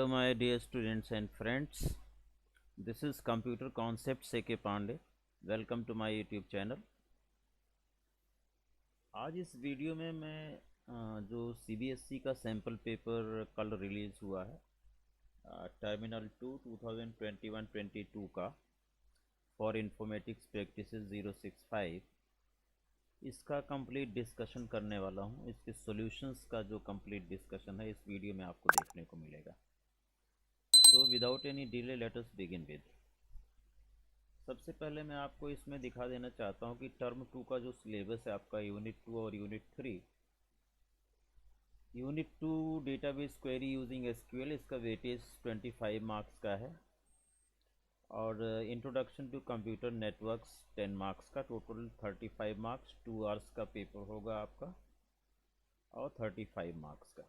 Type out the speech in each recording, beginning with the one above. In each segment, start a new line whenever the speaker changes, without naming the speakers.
Hello my dear students and friends, this is Computer Concepts A.K. Pandey. Welcome to my YouTube channel. आज इस video में मैं जो CBSE का sample paper कल रिलीज़ हुआ है टर्मिनल 2 2021-22 का फॉर इन्फॉर्मेटिक्स प्रैक्टिसेस 065 इसका कंप्लीट डिस्कशन करने वाला हूँ। इसके सॉल्यूशंस का जो कंप्लीट डिस्कशन है इस वीडियो में आपको देखने को मिलेगा। तो without any delay let us begin with. सबसे पहले मैं आपको इसमें दिखा देना चाहता हूँ कि टर्म 2 का जो सिलेबस है आपका यूनिट 2 और unit 3। Unit 2 database query using SQL, इसका वेटेज 25 मार्क्स का है और introduction to computer networks 10 marks का, टोटल 35 मार्क्स। 2 आवर्स का पेपर होगा आपका और 35 मार्क्स का।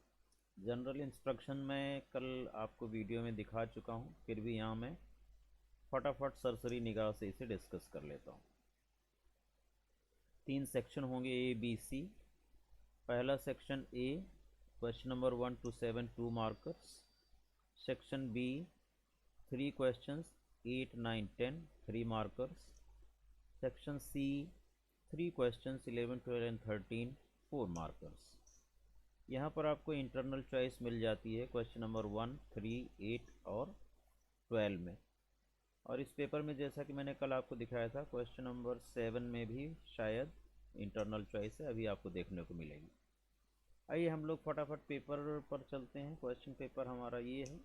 जनरल इंस्ट्रक्शन मैं कल आपको वीडियो में दिखा चुका हूँ, फिर भी यहाँ मैं फटाफट सरसरी निगाह से इसे डिस्कस कर लेता हूँ। 3 सेक्शन होंगे ए बी सी। पहला section A, question number 1 to 7 2 markers. Section B 3 questions 8, 9, 10 3 markers. Section C 3 questions 11, 12 and 13 4 markers. यहाँ पर आपको इंटरनल चॉइस मिल जाती है क्वेश्चन नंबर 1, 3, 8 और 12 में। और इस पेपर में जैसा कि मैंने कल आपको दिखाया था, क्वेश्चन नंबर 7 में भी शायद इंटरनल चॉइस है, अभी आपको देखने को मिलेगी। आइए हम लोग फटाफट पेपर पर चलते हैं। क्वेश्चन पेपर हमारा ये है।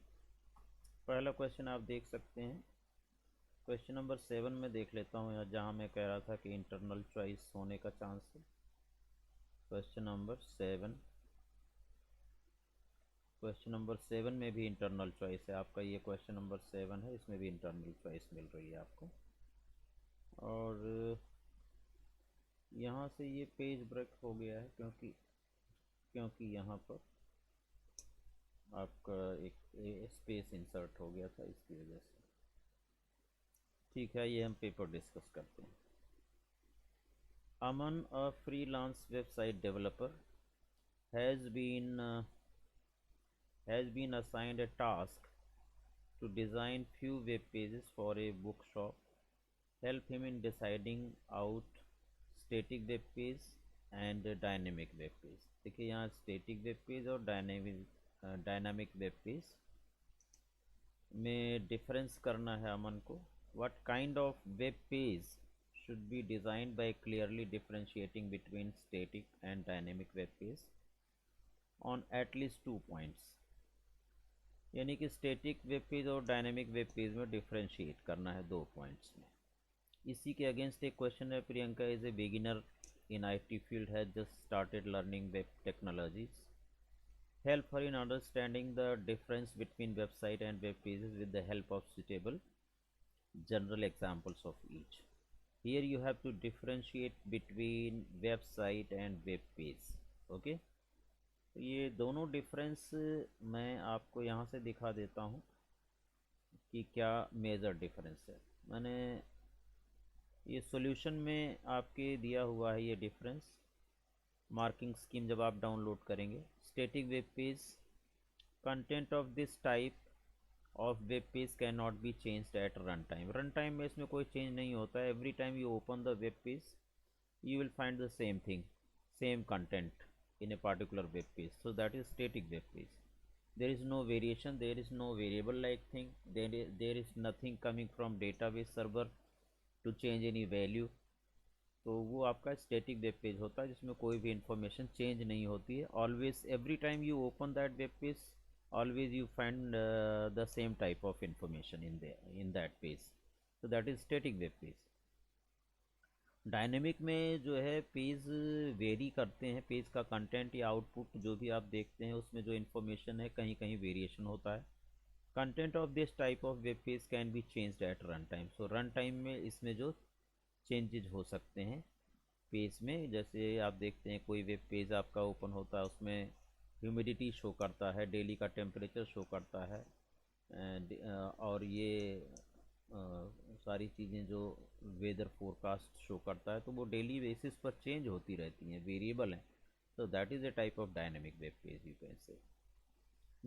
पहला क्वेश्चन आप देख सकते हैं, क्वेश्चन नंबर 7 में देख लेता हूँ, जहाँ मैं कह रहा था कि इंटरनल चॉइस होने का चांस है। क्वेश्चन नंबर 7, क्वेश्चन नंबर 7 में भी इंटरनल चॉइस है आपका। ये क्वेश्चन नंबर 7 है, इसमें भी इंटरनल चॉइस मिल रही है आपको। और यहाँ से ये पेज ब्रेक हो गया है क्योंकि यहाँ पर आपका एक स्पेस इंसर्ट हो गया था, इसकी वजह से। ठीक है, ये हम पेपर डिस्कस करते हैं। Aman, a freelance website developer, has been assigned a task to design few web pages for a bookshop. Help him in deciding out static web page and dynamic web page। देखिए यहाँ static web page और dynamic web page में difference करना है अमन को। What kind of web page should be designed by clearly differentiating between static and dynamic web page on at least 2 points। यानी कि static web page और dynamic web page में differentiate करना है 2 पॉइंट्स में। इसी के अगेंस्ट एक क्वेश्चन है, Priyanka is a beginner in IT field, has just started learning web technologies. Help her in understanding the difference between website and web pages with the help of suitable general examples of each. Here you have to differentiate between website and web page. Okay, तो ये दोनों difference मैं आपको यहाँ से दिखा देता हूँ कि क्या मेजर डिफरेंस है। मैंने ये सॉल्यूशन में आपके दिया हुआ है ये डिफरेंस, मार्किंग स्कीम जब आप डाउनलोड करेंगे। Static web page, content of this type of web page can not be changed at run time. Run time में इसमें कोई चेंज नहीं होता है। Every time you open the web page you will find the same thing, same content in a particular web page, so that is static web page. There is no variation, there is no variable like thing, there is nothing coming from database server to change any value। तो वो आपका static web page होता है जिसमें कोई भी information change नहीं होती है। Always every time you open that web page, always you find the same type of information in that page, so that is static web page। Dynamic में जो है पेज वेरी करते हैं, पेज का content या आउटपुट जो भी आप देखते हैं उसमें जो इन्फॉर्मेशन है कहीं कहीं वेरिएशन होता है। Content of this type of web page can be changed at run time. So run time में इसमें जो चेंजेज हो सकते हैं पेज में, जैसे आप देखते हैं कोई वेब पेज आपका ओपन होता है, उसमें ह्यूमिडिटी शो करता है, डेली का टेम्परेचर शो करता है, और ये सारी चीज़ें जो वेदर फोरकास्ट शो करता है, तो वो डेली बेसिस पर चेंज होती रहती हैं, वेरिएबल हैं। तो that is a type of dynamic web page you can say.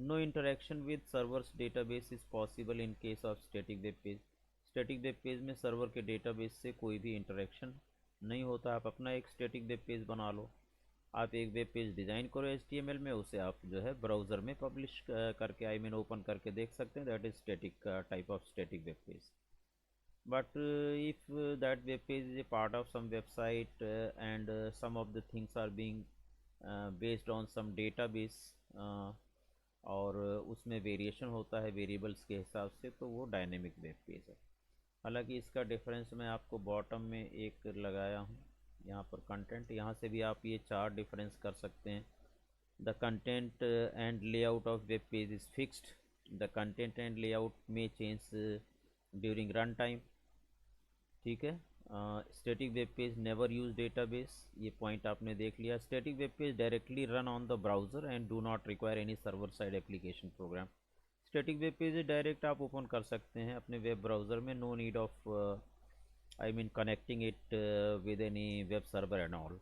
No interaction with servers database is possible in case of static web page. Static web page में server के database से कोई भी इंटरेक्शन नहीं होता। आप अपना एक स्टैटिक वेब पेज बना लो। आप एक वेब पेज डिज़ाइन करो HTML में, उसे आप जो है ब्राउज़र में पब्लिश करके ओपन करके देख सकते हैं। That is static type of static web page. But if that web page is a part of some website and some of the things are being based on some database और उसमें variation होता है variables के हिसाब से, तो वो dynamic web page है। हालांकि इसका डिफरेंस मैं आपको बॉटम में एक लगाया हूँ, यहाँ पर कंटेंट, यहाँ से भी आप ये चार डिफरेंस कर सकते हैं। The content and layout of web page is fixed. The content and layout में चेंज ड्यूरिंग रन टाइम। ठीक है। Static web page never use database, ये पॉइंट आपने देख लिया। Static web page directly run on the browser and do not require any server side application program. Static web page direct आप open कर सकते हैं अपने वेब ब्राउज़र में, no need of I mean connecting it with any web server and all,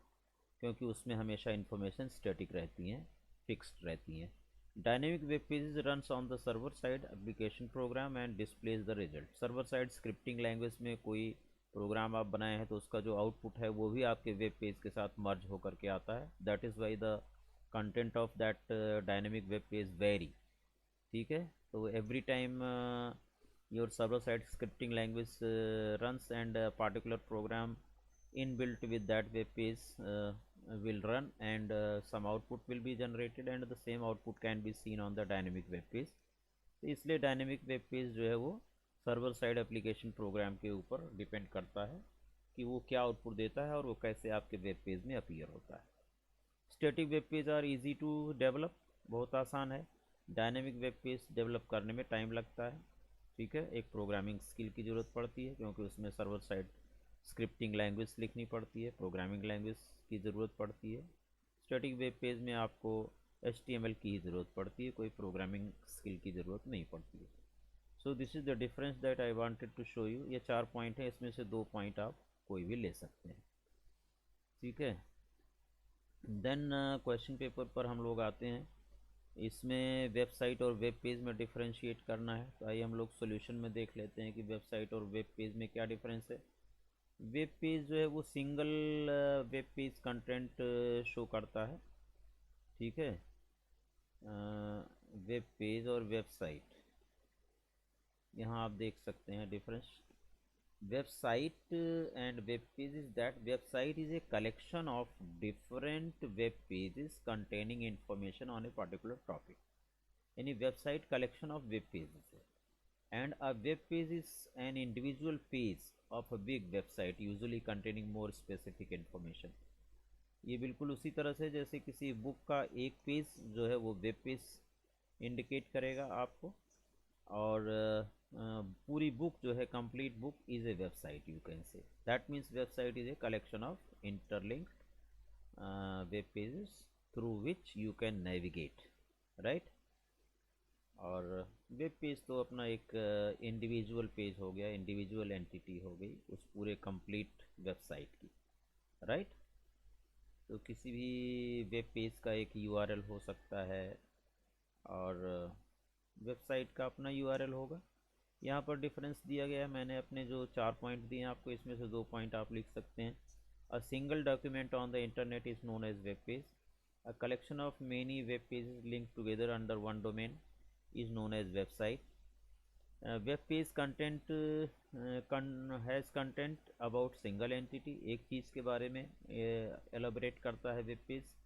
क्योंकि उसमें हमेशा information static रहती हैं, फिक्स्ड रहती हैं। Dynamic web pages runs on the server side application programme and displays the result. Server side scripting language में कोई programme आप बनाए हैं तो उसका जो आउटपुट है वो भी आपके वेब पेज के साथ मर्ज होकर के आता है। That is why the content of that dynamic web page very. ठीक है। तो every time your server side scripting language runs and a particular program inbuilt with that web page will run and some output will be generated and the same output can be seen on the dynamic web page। तो इसलिए dynamic web page जो है वो server side application programme के ऊपर depend करता है कि वो क्या आउटपुट देता है और वो कैसे आपके वेब पेज में अपीयर होता है। Static web page are easy to develop, बहुत आसान है। डायनेमिक वेब पेज डेवलप करने में टाइम लगता है। ठीक है। एक प्रोग्रामिंग स्किल की ज़रूरत पड़ती है क्योंकि उसमें सर्वर साइड स्क्रिप्टिंग लैंग्वेज लिखनी पड़ती है, प्रोग्रामिंग लैंग्वेज की ज़रूरत पड़ती है। स्टैटिक वेब पेज में आपको HTML की ही ज़रूरत पड़ती है, कोई प्रोग्रामिंग स्किल की ज़रूरत नहीं पड़ती है। So this is the difference that I wanted to show you. ये 4 पॉइंट है, इसमें से 2 पॉइंट आप कोई भी ले सकते हैं। ठीक है। देन क्वेश्चन पेपर पर हम लोग आते हैं। इसमें वेबसाइट और वेब पेज में डिफरेंशिएट करना है, तो आइए हम लोग सॉल्यूशन में देख लेते हैं कि वेबसाइट और वेब पेज में क्या डिफरेंस है। वेब पेज जो है वो single web page content show करता है। ठीक है। वेब पेज और वेबसाइट, यहाँ आप देख सकते हैं difference. Website and web pages, that website is a collection of different web pages containing information on a particular topic। यानी website collection of web pages है and a web page is an individual page of a big website usually containing more specific information. ये बिल्कुल उसी तरह से जैसे किसी book का एक पेज जो है वो वेब पेज इंडिकेट करेगा आपको, और पूरी बुक जो है complete book is a website, you can say that means website is a collection of interlinked web pages through which you can navigate, right. और वेब पेज तो अपना एक इंडिविजुअल पेज हो गया, इंडिविजुअल एंटिटी हो गई उस पूरे कंप्लीट वेबसाइट की, राइट। तो किसी भी वेब पेज का एक URL हो सकता है और वेबसाइट का अपना URL होगा। यहाँ पर डिफरेंस दिया गया है, मैंने अपने जो 4 पॉइंट दिए हैं आपको, इसमें से 2 पॉइंट आप लिख सकते हैं। A single document on the internet is known as web page. A collection of many web pages linked together under one domain is known as website. Web page content has content about single entity, एक चीज़ के बारे में elaborate करता है web page.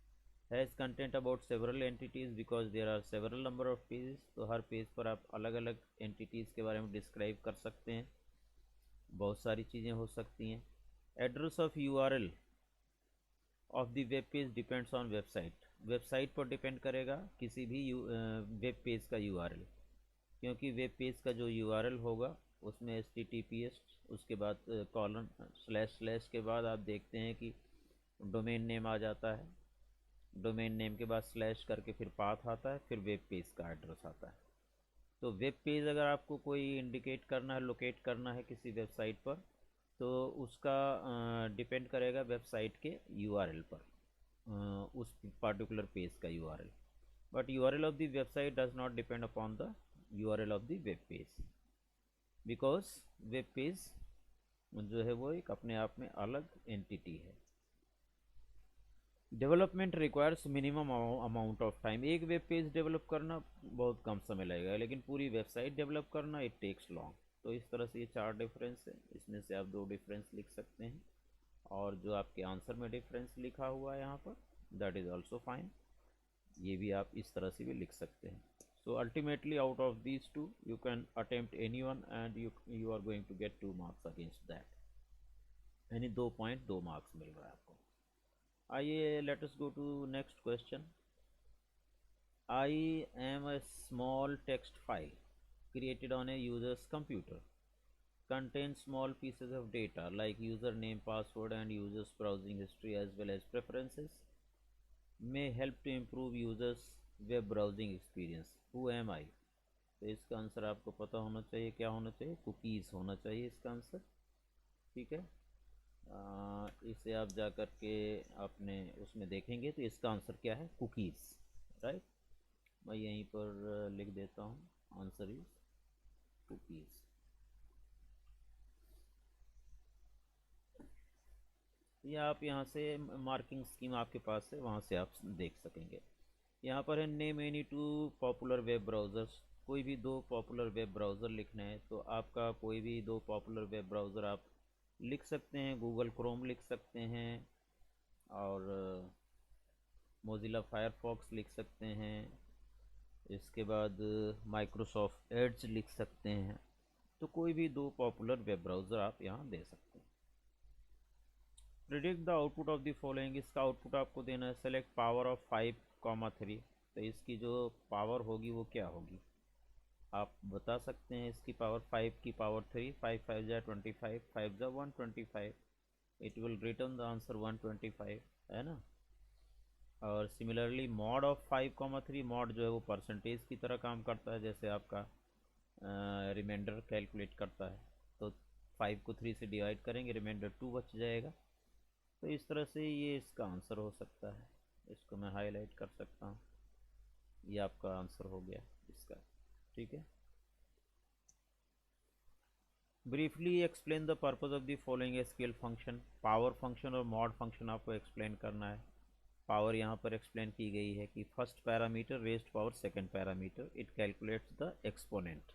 Has content about several entities because there are several number of pages, तो हर page पर आप अलग अलग एंटिटीज़ के बारे में डिस्क्राइब कर सकते हैं, बहुत सारी चीज़ें हो सकती हैं। Address of URL of the web page depends on website. Website पर डिपेंड करेगा किसी भी वेब पेज का URL, क्योंकि वेब पेज का जो URL होगा उसमें HTTPS, उसके बाद कॉलन / के बाद आप देखते हैं कि डोमेन नेम आ जाता है, डोमेन नेम के बाद स्लैश करके फिर पाथ आता है, फिर वेब पेज का एड्रेस आता है। तो वेब पेज अगर आपको कोई इंडिकेट करना है, लोकेट करना है किसी वेबसाइट पर, तो उसका डिपेंड करेगा वेबसाइट के URL पर, उस पर्टिकुलर पेज का URL। but URL of the website does not depend upon the URL of the web page, because web page जो है वो एक अपने आप में अलग एंटिटी है। Development requires minimum amount of time. एक वेब पेज डेवलप करना बहुत कम समय लगेगा, लेकिन पूरी वेबसाइट डेवलप करना इट टेक्स लॉन्ग। तो इस तरह से ये 4 डिफरेंस है, इसमें से आप 2 डिफरेंस लिख सकते हैं, और जो आपके आंसर में डिफरेंस लिखा हुआ है यहाँ पर, दैट इज़ ऑल्सो फाइन। ये भी आप इस तरह से भी लिख सकते हैं। So ultimately out of these 2 you can attempt any one and you are going to get 2 marks against that, यानी 2 पॉइंट 2 मार्क्स मिल रहा है आपको। आइए let us go to next question. I am a small text file created on a user's computer, contains small pieces of data like username, password and user's browsing history as well as preferences, may help to improve users web browsing experience. Who am I? तो इसका answer आपको पता होना चाहिए, क्या होना चाहिए, cookies होना चाहिए इसका आंसर। ठीक है, इसे आप जा कर के अपने उसमें देखेंगे तो इसका आंसर क्या है, कुकीज़, राइट। मैं यहीं पर लिख देता हूँ, आंसर इज कुकीज़। या आप यहाँ से मार्किंग स्कीम आपके पास है, वहाँ से आप देख सकेंगे। यहाँ पर है name any 2 popular web browsers. कोई भी 2 पॉपुलर वेब ब्राउज़र लिखना है तो आपका कोई भी 2 पॉपुलर वेब ब्राउज़र आप लिख सकते हैं। गूगल क्रोम लिख सकते हैं, और मोज़िला फायरफॉक्स लिख सकते हैं, इसके बाद माइक्रोसॉफ्ट एड्ज लिख सकते हैं। तो कोई भी 2 पॉपुलर वेब ब्राउज़र आप यहाँ दे सकते हैं। Predict the output of the following. इसका आउटपुट आपको देना है, सेलेक्ट पावर ऑफ 5,3। तो इसकी जो पावर होगी वो क्या होगी, आप बता सकते हैं। इसकी पावर 5 की पावर 3, 5 5 जा 25, 5 जा 125, it will return the answer 125, है ना। और सिमिलरली मॉड ऑफ 5,3, मॉड जो है वो परसेंटेज की तरह काम करता है, जैसे आपका रिमाइंडर कैलकुलेट करता है। तो 5 को 3 से डिवाइड करेंगे, रिमाइंडर 2 बच जाएगा। तो इस तरह से ये इसका आंसर हो सकता है। इसको मैं हाईलाइट कर सकता हूँ, ये आपका आंसर हो गया इसका। ठीक है, briefly explain the purpose of the following SQL function. Power function और मॉड फंक्शन आपको एक्सप्लेन करना है। पावर यहाँ पर एक्सप्लेन की गई है कि first parameter raised power second parameter, it calculates the exponent.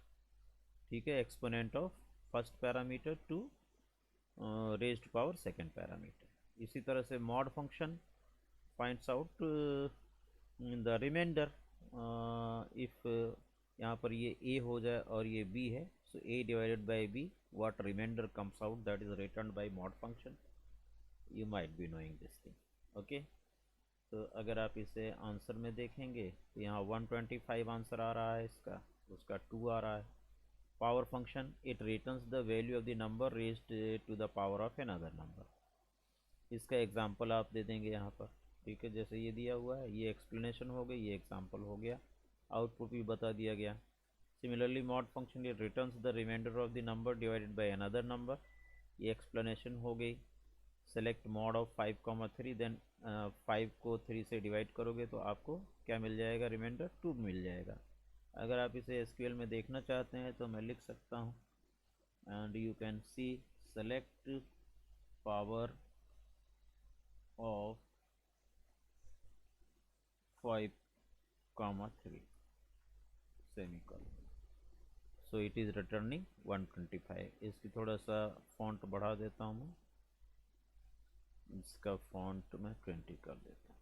ठीक है, exponent of first parameter to raised power second parameter. इसी तरह से mod function finds out the remainder. If यहाँ पर ये a हो जाए और ये b है, सो a divided by b, what remainder comes out, that is returned by mod function. You might be knowing this thing, okay. तो अगर आप इसे आंसर में देखेंगे तो यहाँ 125 आंसर आ रहा है इसका, उसका 2 आ रहा है। Power function it returns the value of the number raised to the power of another number. इसका एग्जांपल आप दे देंगे यहाँ पर। ठीक है, जैसे ये दिया हुआ है, ये एक्सप्लेनेशन हो गई, ये एग्जांपल हो गया, आउटपुट भी बता दिया गया। Similarly mod function it returns the remainder of the number divided by another number, ये एक्सप्लेनेशन हो गई। सेलेक्ट मॉड ऑफ 5,3, देन 5 को 3 से डिवाइड करोगे तो आपको क्या मिल जाएगा, रिमाइंडर 2 मिल जाएगा। अगर आप इसे एसक्यूएल में देखना चाहते हैं तो मैं लिख सकता हूँ, and you can see select power of 5,3 semicolon, so it is returning 125। इसकी थोड़ा सा फॉन्ट बढ़ा देता हूँ मैं, इसका फॉन्ट मैं 20 कर देता हूँ।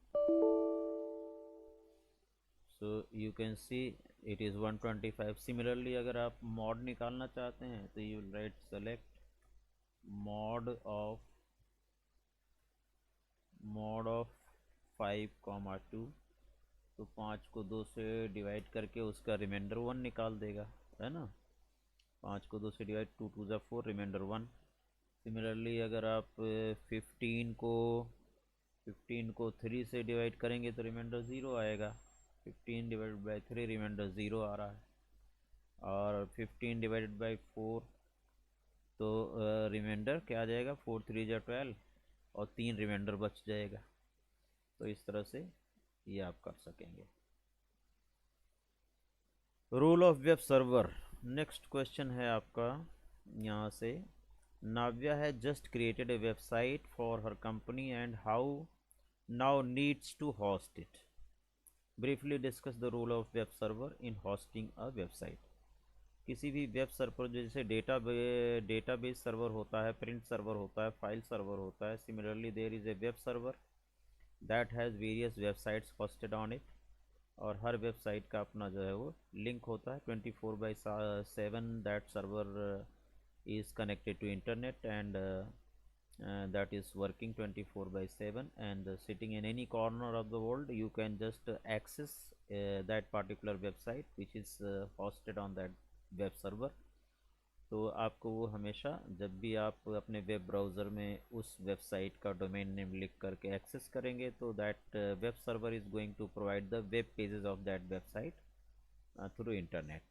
सो you can see it is 125। Similarly अगर आप मॉड निकालना चाहते हैं तो you right select mod of 5,2, तो 5 को 2 से डिवाइड करके उसका रिमाइंडर 1 निकाल देगा, है ना। 5 को 2 से डिवाइड, 2 2 जा 4, रिमाइंडर 1। सिमिलरली अगर आप 15 को 3 से डिवाइड करेंगे तो रिमाइंडर 0 आएगा। 15 डिवाइडेड बाई 3, रिमाइंडर 0 आ रहा है। और 15 डिवाइडेड बाई 4, तो रिमाइंडर क्या आ जाएगा, 4 3 जा 12, और 3 रिमाइंडर बच जाएगा। तो इस तरह से ये आप कर सकेंगे। Role of web server. Next question है आपका यहाँ से। नाव्या है just created a website for her company and how now needs to host it. Briefly discuss the role of web server in hosting a website. किसी भी web server, जैसे database server होता है, प्रिंट सर्वर होता है, file server होता है, similarly there is a web server that has various websites hosted on it. और हर वेबसाइट का अपना जो है वो लिंक होता है 24/7। That server is connected to internet and that is working 24/7, and sitting in any corner of the world you can just access that particular website which is hosted on that web server. तो आपको वो हमेशा जब भी आप अपने web browser में उस वेबसाइट का डोमेन नेम लिख करके एक्सेस करेंगे तो that web server is going to provide the web pages of that website through internet.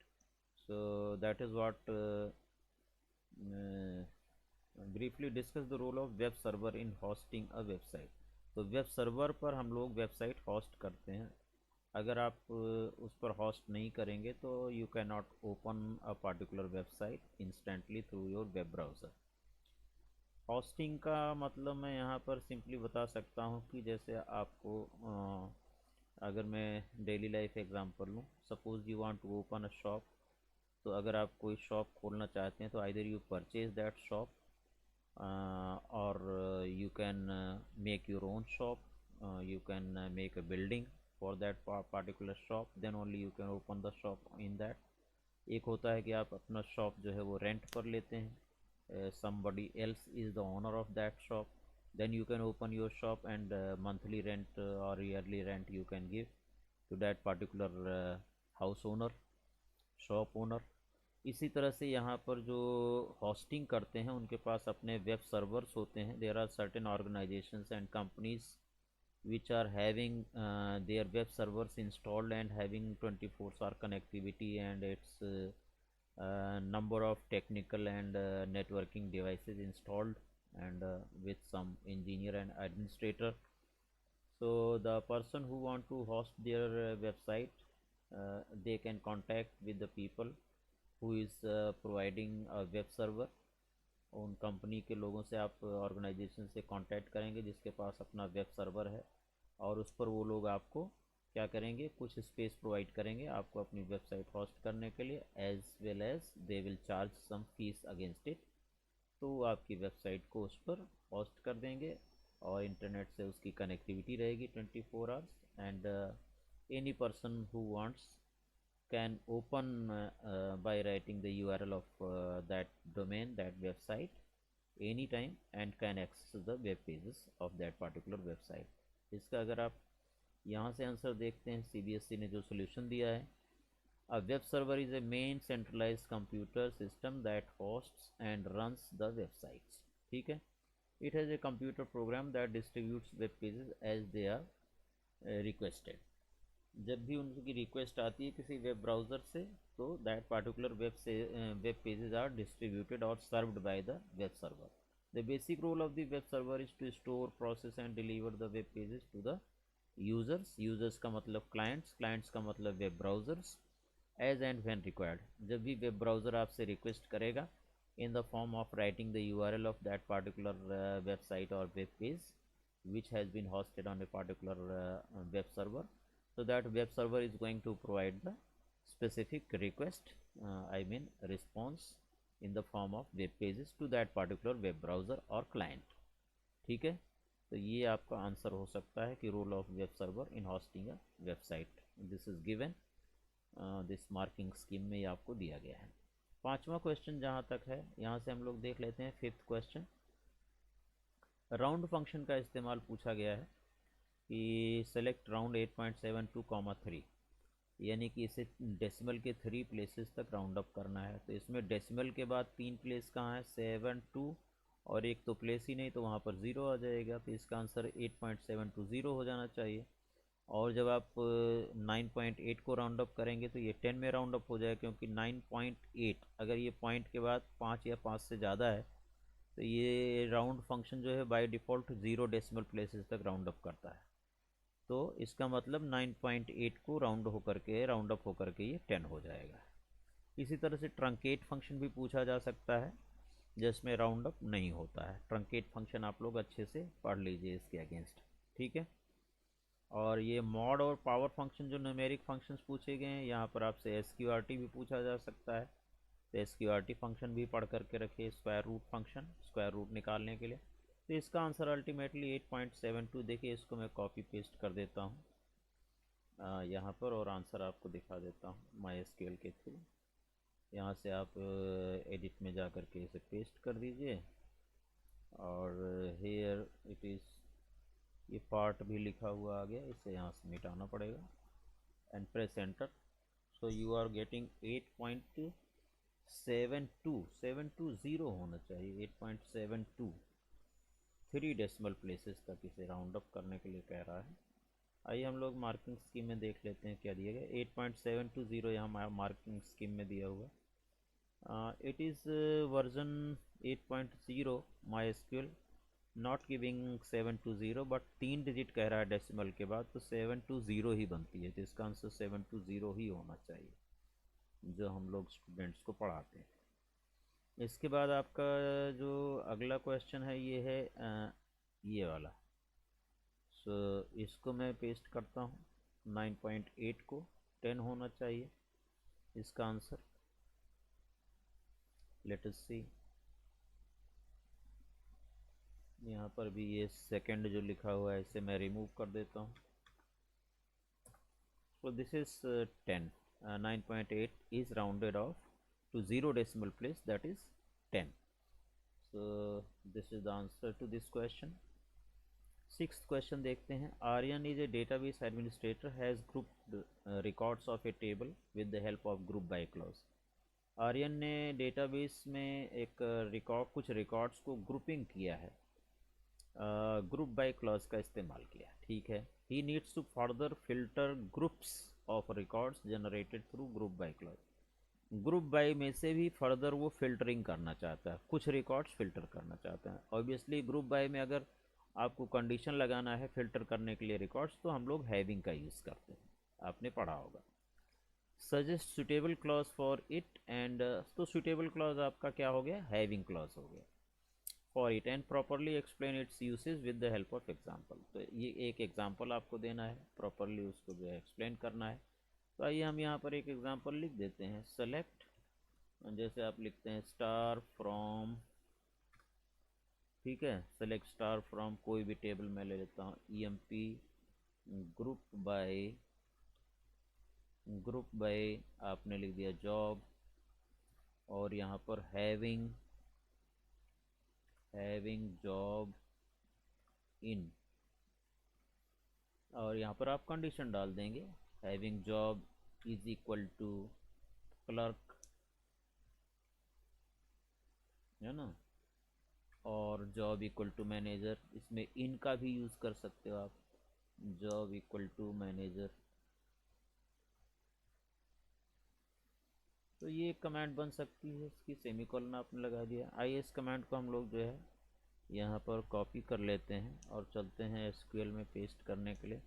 So that is what briefly discuss the role of web server in hosting a website. तो web server पर हम लोग website host करते हैं. अगर आप उस पर होस्ट नहीं करेंगे तो you can not open a particular website instantly through your web browser. Hosting का मतलब मैं यहाँ पर सिंपली बता सकता हूँ कि जैसे आपको अगर मैं डेली लाइफ एग्जांपल लूँ, suppose you want to open a shop. तो अगर आप कोई शॉप खोलना चाहते हैं तो either you purchase that shop or you can make your own shop. You can make a building for that particular shop, then only you can open the shop in that. एक होता है कि आप अपना शॉप जो है वो rent पर लेते हैं, somebody else is the owner of that shop, then you can open your shop and monthly rent or yearly rent you can give to that particular house owner, shop owner. इसी तरह से यहाँ पर जो hosting करते हैं उनके पास अपने वेब सर्वर्स होते हैं. There are certain organisations and companies which are having their web servers installed and having 24/7 connectivity, and its number of technical and networking devices installed, and with some engineer and administrator. So the person who want to host their website, they can contact with the people who is providing a web server. उन company के लोगों से आप organisation से contact करेंगे जिसके पास अपना web server है, और उस पर वो लोग आपको क्या करेंगे, कुछ स्पेस प्रोवाइड करेंगे आपको अपनी वेबसाइट होस्ट करने के लिए, as well as they will charge some fees against it. तो वो आपकी वेबसाइट को उस पर होस्ट कर देंगे और इंटरनेट से उसकी कनेक्टिविटी रहेगी 24 hours. And any person who wants can open by writing the URL of that domain, that website anytime, and can access the web pages of that particular website. इसका अगर आप यहाँ से आंसर देखते हैं, CBSE ने जो सोल्यूशन दिया है, a web server is a main centralized computer system that hosts and runs the websites. ठीक है. It has a computer program that distributes web pages as they are requested. जब भी उनकी रिक्वेस्ट आती है किसी वेब ब्राउज़र से तो that particular web pages are distributed और served by the web server. The basic role of the web server is to store, process and deliver the web pages to the users. Users का मतलब clients, clients का मतलब web browsers. As and when required, जब भी web browser आपसे request करेगा in the form of writing the URL of that particular website or web page which has been hosted on a particular web server. So that web server is going to provide the specific request, I mean response, in the form of web pages to that particular web browser or client. ठीक है. तो ये आपका answer हो सकता है कि role of web server in hosting a website. This is given, this marking scheme में ये आपको दिया गया है. पांचवा क्वेश्चन जहाँ तक है यहाँ से हम लोग देख लेते हैं. फिफ्थ क्वेश्चन, राउंड फंक्शन का इस्तेमाल पूछा गया है कि सेलेक्ट राउंड 8.72, यानी कि इसे डेसिमल के 3 प्लेसेस तक राउंड अप करना है. तो इसमें डेसिमल के बाद 3 प्लेस कहाँ है, 7, 2, और एक तो प्लेस ही नहीं तो वहाँ पर 0 आ जाएगा. तो इसका आंसर 8.720 हो जाना चाहिए. और जब आप 9.8 को राउंड अप करेंगे तो ये 10 में राउंड अप हो जाएगा, क्योंकि 9.8 अगर ये पॉइंट के बाद 5 या 5 से ज़्यादा है तो ये राउंड फंक्शन जो है बाय डिफ़ॉल्ट 0 डेसिमल प्लेसेस तक राउंड अप करता है. तो इसका मतलब 9.8 को राउंड अप होकर के ये 10 हो जाएगा। इसी तरह से ट्रंकेट फंक्शन भी पूछा जा सकता है जिसमें राउंड अप नहीं होता है। ट्रंकेट फंक्शन आप लोग अच्छे से पढ़ लीजिए इसके अगेंस्ट, ठीक है। और ये मॉड और पावर फंक्शन जो न्यूमेरिक फंक्शंस पूछे गए हैं, यहाँ पर आपसे एसक्यूआरटी भी पूछा जा सकता है। तो एसक्यूआरटी फंक्शन भी पढ़ करके रखिए, square root function, square root निकालने के लिए। तो इसका आंसर अल्टीमेटली 8.72। देखिए इसको मैं कॉपी पेस्ट कर देता हूँ यहाँ पर, और आंसर आपको दिखा देता हूँ माई एसक्यूएल के थ्रू। यहाँ से आप एडिट में जा कर के इसे पेस्ट कर दीजिए, और हेयर इट इज़, ये पार्ट भी लिखा हुआ आ गया, इसे यहाँ से मिटाना पड़ेगा, and press enter. So you are getting 8.72 होना चाहिए, 8.72। 3 डेसिमल प्लेसेस तक इसे राउंड अप करने के लिए कह रहा है। आइए हम लोग मार्किंग स्कीम में देख लेते हैं क्या दिया गया। 8.720 यहाँ मार्किंग स्कीम में दिया हुआ। It is version 8.0 my SQL, not giving 720, but 3 digit कह रहा है डेसिमल के बाद, तो 720 ही बनती है। तो इसका आंसर 720 ही होना चाहिए जो हम लोग स्टूडेंट्स को पढ़ाते हैं। इसके बाद आपका जो अगला क्वेश्चन है ये है ये वाला। सो इसको मैं पेस्ट करता हूँ, 9.8 को 10 होना चाहिए इसका आंसर। लेट अस सी, यहाँ पर भी ये सेकंड जो लिखा हुआ है इसे मैं रिमूव कर देता हूँ। So this is 10. 9.8 is rounded off to 0 decimal place, that is 10. So this is the answer to this question. Sixth question देखते हैं। Aryan is a database administrator, has grouped records of a table with the help of group by clause. Aryan ने database में एक कुछ records को grouping किया है, group by clause का इस्तेमाल किया, ठीक है। He needs to further filter groups of records generated through group by clause. Group by में से भी फर्दर वो फिल्टरिंग करना चाहता है, कुछ रिकॉर्ड्स फिल्टर करना चाहता है। ऑब्वियसली ग्रुप बाय में अगर आपको कंडीशन लगाना है फिल्टर करने के लिए रिकॉर्ड्स, तो हम लोग हैविंग का यूज़ करते हैं, आपने पढ़ा होगा। Suggest suitable clause for it, and तो सुटेबल क्लॉज आपका क्या हो गया, हैविंग क्लॉज हो गया। For it and properly explain it's usage with the help of example. तो ये एक एग्जाम्पल आपको देना है, प्रॉपरली उसको जो है एक्सप्लेन करना है। तो आइए हम यहाँ पर एक एग्जाम्पल लिख देते हैं। सेलेक्ट, जैसे आप लिखते हैं स्टार फ्रॉम, ठीक है, सेलेक्ट स्टार फ्रॉम कोई भी टेबल मैं ले लेता हूँ, EMP ग्रुप बाय आपने लिख दिया जॉब, और यहाँ पर हैविंग जॉब इन, और यहाँ पर आप कंडीशन डाल देंगे, having job is equal to clerk, है ना, और जॉब इक्वल टू मैनेजर। इसमें इन का भी यूज़ कर सकते हो आप, जॉब इक्वल टू मैनेजर। तो ये कमांड बन सकती है, इसकी सेमीकोलन आपने लगा दिया। आइए इस कमांड को हम लोग जो है यहाँ पर कॉपी कर लेते हैं और चलते हैं SQL में पेस्ट करने के लिए।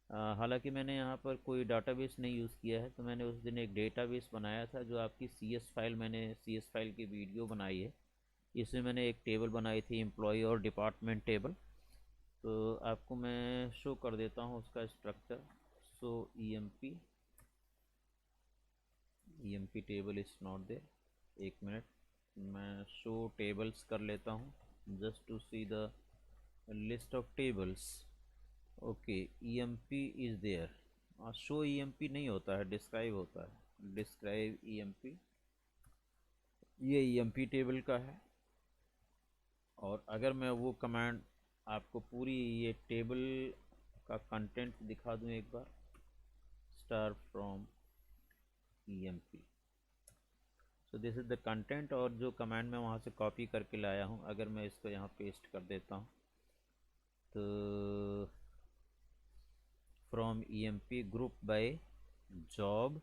हालांकि मैंने यहाँ पर कोई डाटाबेस नहीं यूज़ किया है, तो मैंने उस दिन एक डेटाबेस बनाया था जो आपकी CS फाइल, मैंने CS फाइल की वीडियो बनाई है। इसमें मैंने एक टेबल बनाई थी, एम्प्लॉय और डिपार्टमेंट टेबल। तो आपको मैं शो कर देता हूँ उसका structure. So EMP table is not there. एक मिनट, मैं शो टेबल्स कर लेता हूँ just to see the list of tables. Okay, EMP is there. Show EMP नहीं होता है, डिस्क्राइब होता है, डिस्क्राइब EMP। ये EMP टेबल का है। और अगर मैं वो कमांड आपको पूरी ये टेबल का कंटेंट दिखा दूं एक बार, star from EMP, so this is the content. और जो कमांड मैं वहाँ से कॉपी करके लाया हूँ, अगर मैं इसको यहाँ पेस्ट कर देता हूँ, तो from EMP group by job,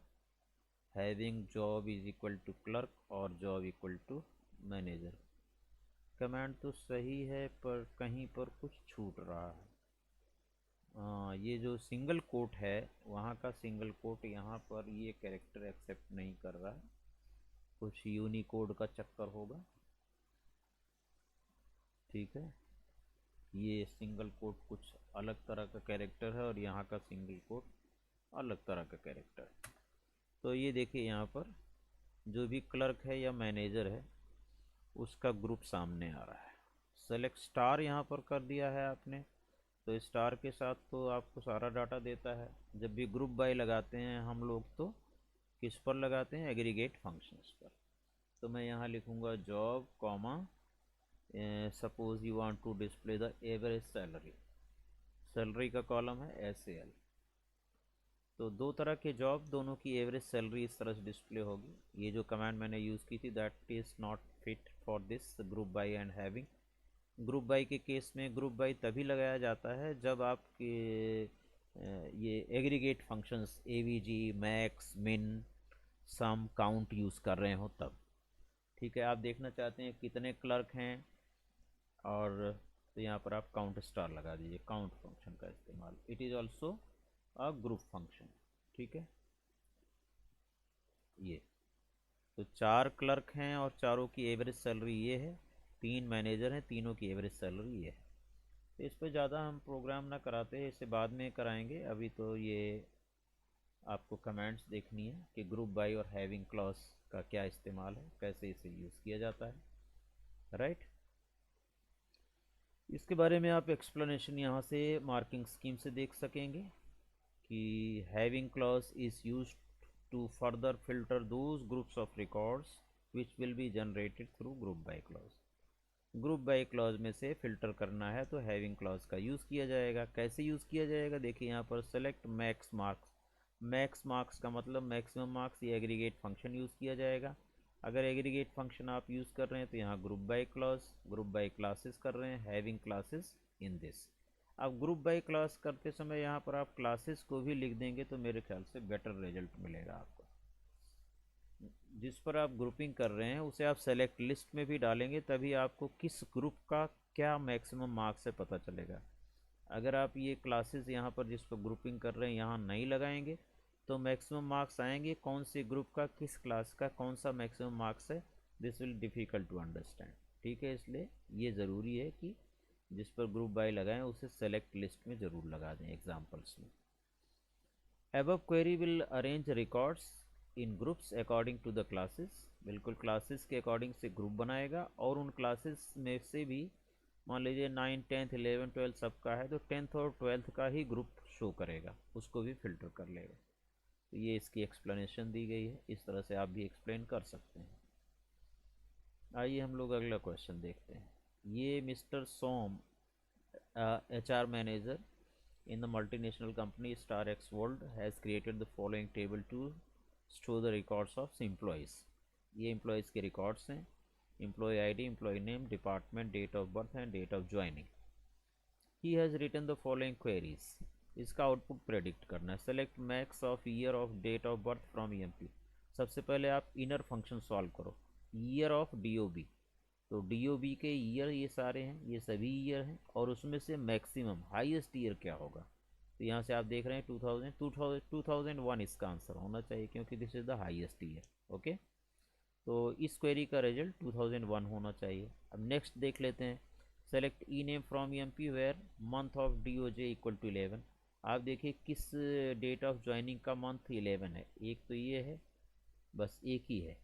having job is equal to clerk, और job equal to manager. Command तो सही है पर कहीं पर कुछ छूट रहा है। ये जो सिंगल कोट है वहाँ का सिंगल कोट यहाँ पर ये कैरेक्टर एक्सेप्ट नहीं कर रहा है, कुछ यूनिकोड का चक्कर होगा। ठीक है, ये सिंगल कोट कुछ अलग तरह का कैरेक्टर है और यहाँ का सिंगल कोट अलग तरह का कैरेक्टर है। तो ये देखिए यहाँ पर जो भी क्लर्क है या मैनेजर है उसका ग्रुप सामने आ रहा है। सेलेक्ट स्टार यहाँ पर कर दिया है आपने, तो स्टार के साथ तो आपको सारा डाटा देता है। जब भी ग्रुप बाय लगाते हैं हम लोग तो किस पर लगाते हैं, एग्रीगेट फंक्शंस पर। तो मैं यहाँ लिखूँगा job comma, suppose you want to display the average salary, salary का कॉलम है SAL। तो दो तरह के जॉब, दोनों की एवरेज सैलरी इस तरह से डिस्प्ले होगी। ये जो कमांड मैंने यूज़ की थी that is not fit for this group by and having. Group by के केस में ग्रुप बाई तभी लगाया जाता है जब आपके ये aggregate functions AVG, max, min, sum, count use कर रहे हो तब। ठीक है, आप देखना चाहते हैं कितने क्लर्क हैं, और तो यहाँ पर आप काउंट स्टार लगा दीजिए, काउंट फंक्शन का इस्तेमाल। It is also a group function. ठीक है, ये तो 4 क्लर्क हैं और चारों की एवरेज सैलरी ये है, 3 मैनेजर हैं, तीनों की एवरेज सैलरी ये है। तो इस पर ज़्यादा हम प्रोग्राम ना कराते हैं, इसे बाद में कराएंगे। अभी तो ये आपको कमेंट्स देखनी है कि ग्रुप बाय और हैविंग क्लॉज का क्या इस्तेमाल है, कैसे इसे यूज़ किया जाता है। राइट, इसके बारे में आप एक्सप्लेनेशन यहाँ से मार्किंग स्कीम से देख सकेंगे कि having clause is use to further filter those groups of records which will be generated through group by clause. Group by clause में से फिल्टर करना है तो हैविंग क्लॉज का यूज़ किया जाएगा। कैसे यूज़ किया जाएगा, देखिए यहाँ पर select max marks, max marks का मतलब मैक्सिमम मार्क्स, ये एग्रीगेट फंक्शन यूज़ किया जाएगा। अगर एग्रीगेट फंक्शन आप यूज़ कर रहे हैं तो यहाँ group by clause, group bye classes कर रहे हैं, हैविंग क्लासेस इन दिस। आप ग्रुप बाय क्लास करते समय यहाँ पर आप क्लासेस को भी लिख देंगे तो मेरे ख्याल से बेटर रिजल्ट मिलेगा आपको। जिस पर आप ग्रुपिंग कर रहे हैं उसे आप सेलेक्ट लिस्ट में भी डालेंगे तभी आपको किस ग्रुप का क्या मैक्सिमम मार्क्स है पता चलेगा। अगर आप ये क्लासेस यहाँ पर जिस पर ग्रुपिंग कर रहे हैं यहाँ नहीं लगाएंगे तो मैक्सिमम मार्क्स आएंगे कौन से ग्रुप का, किस क्लास का कौन सा मैक्सिमम मार्क्स है, this will difficult to understand. ठीक है, इसलिए ये ज़रूरी है कि जिस पर ग्रुप बाय लगाएं उसे सेलेक्ट लिस्ट में ज़रूर लगा दें एग्जाम्पल्स में। above query will arrange records in groups according to the classes। बिल्कुल क्लासेस के अकॉर्डिंग से ग्रुप बनाएगा और उन क्लासेस में से भी मान लीजिए 9, 10th, 11, 12 सबका है तो 10th और 12th का ही ग्रुप शो करेगा, उसको भी फिल्टर कर लेगा। तो ये इसकी एक्सप्लेनेशन दी गई है, इस तरह से आप भी एक्सप्लेन कर सकते हैं। आइए हम लोग अगला क्वेश्चन देखते हैं। ये mister Som, HR manager in the multinational company Star X World has created the following table to store the records of employees। ये employees के records हैं, employee ID, employee name, department, date of birth and date of joining। He has written the following queries। इसका output predict करना है। Select max of year of date of birth from EMP। सबसे पहले आप inner function solve करो। Year of DOB, तो DOB के year ये सारे हैं, ये सभी ईयर हैं और उसमें से मैक्सिमम हाईएस्ट ईयर क्या होगा। तो यहाँ से आप देख रहे हैं 2001 इसका आंसर होना चाहिए क्योंकि this is the highest year. Okay, तो इस क्वेरी का रिजल्ट 2001 होना चाहिए। अब नेक्स्ट देख लेते हैं। Select E name from EMP where month of DOJ equal to 11। आप देखिए किस डेट ऑफ ज्वाइनिंग का मंथ 11 है, एक तो ये है, बस एक ही है,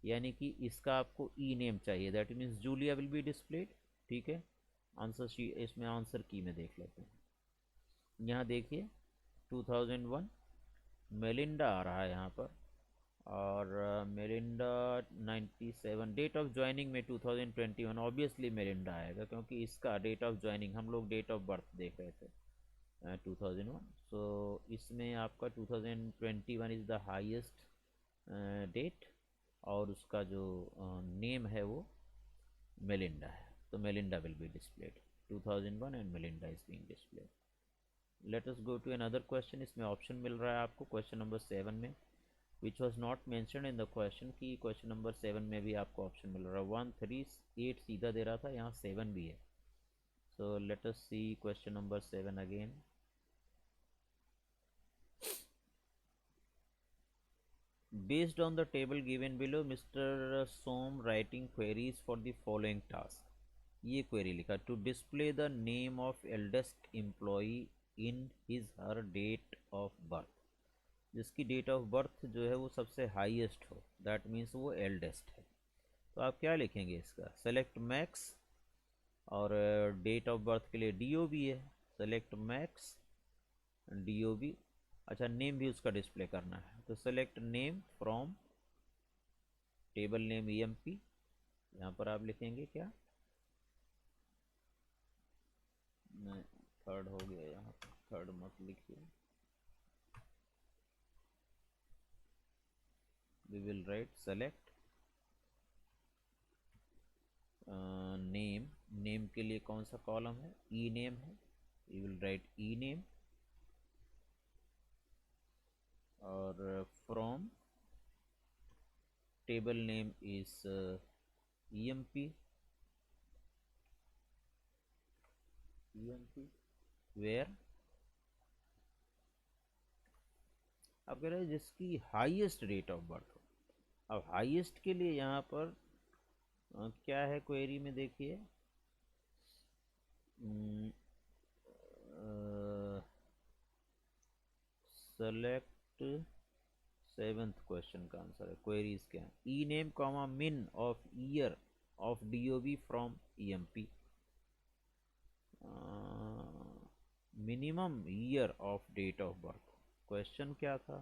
यानी कि इसका आपको ई नेम चाहिए, that means Julia will be displayed. ठीक है, आंसर शी इसमें आंसर की में देख लेते हैं। यहाँ देखिए 2001 मेलिंडा आ रहा है यहाँ पर, और मेलिंडा 97 डेट ऑफ ज्वाइनिंग में 2021 ऑब्वियसली मेलिंडा आएगा क्योंकि इसका डेट ऑफ ज्वाइनिंग हम लोग डेट ऑफ बर्थ देख रहे थे 2001। सो इसमें आपका 2021 इज़ द हाईएस्ट डेट और उसका जो नेम है वो मेलिंडा है, तो Melinda will be displayed 2001 and Melinda is being displayed. Let us go to another question. इसमें ऑप्शन मिल रहा है आपको क्वेश्चन नंबर 7 में, which was not mention in the question, की क्वेश्चन नंबर 7 में भी आपको ऑप्शन मिल रहा है। 1, 3, 8 सीधा दे रहा था, यहाँ 7 भी है। So let us see question number 7 again. Based on the table given below mister Som writing queries for the following task, ये क्वेरी लिखा, to display the name of eldest employee in his her date of birth, जिसकी date of birth जो है वो सबसे highest हो, that means वो eldest है। तो आप क्या लिखेंगे इसका, सेलेक्ट मैक्स, और डेट ऑफ बर्थ के लिए DOB है, सेलेक्ट मैक्स DOB। अच्छा, नेम भी उसका डिस्प्ले करना है, तो select name from table name EMP, यहाँ पर आप लिखेंगे क्या, नहीं थर्ड हो गया, यहाँ पर थर्ड मत लिखिए, we will write select name, name के लिए कौन सा कॉलम है, ई नेम है, we will write E name, और from table name is EMP, where, अब कह रहे हैं जिसकी हाईएस्ट डेट ऑफ बर्थ हो। अब हाईएस्ट के लिए यहाँ पर क्या है क्वेरी में, देखिए सेलेक्ट, सेवेंथ क्वेश्चन का आंसर है, क्वेरीज क्या है, E name comma min of year of DOB from EMP, minimum year of date of birth. Question क्या था,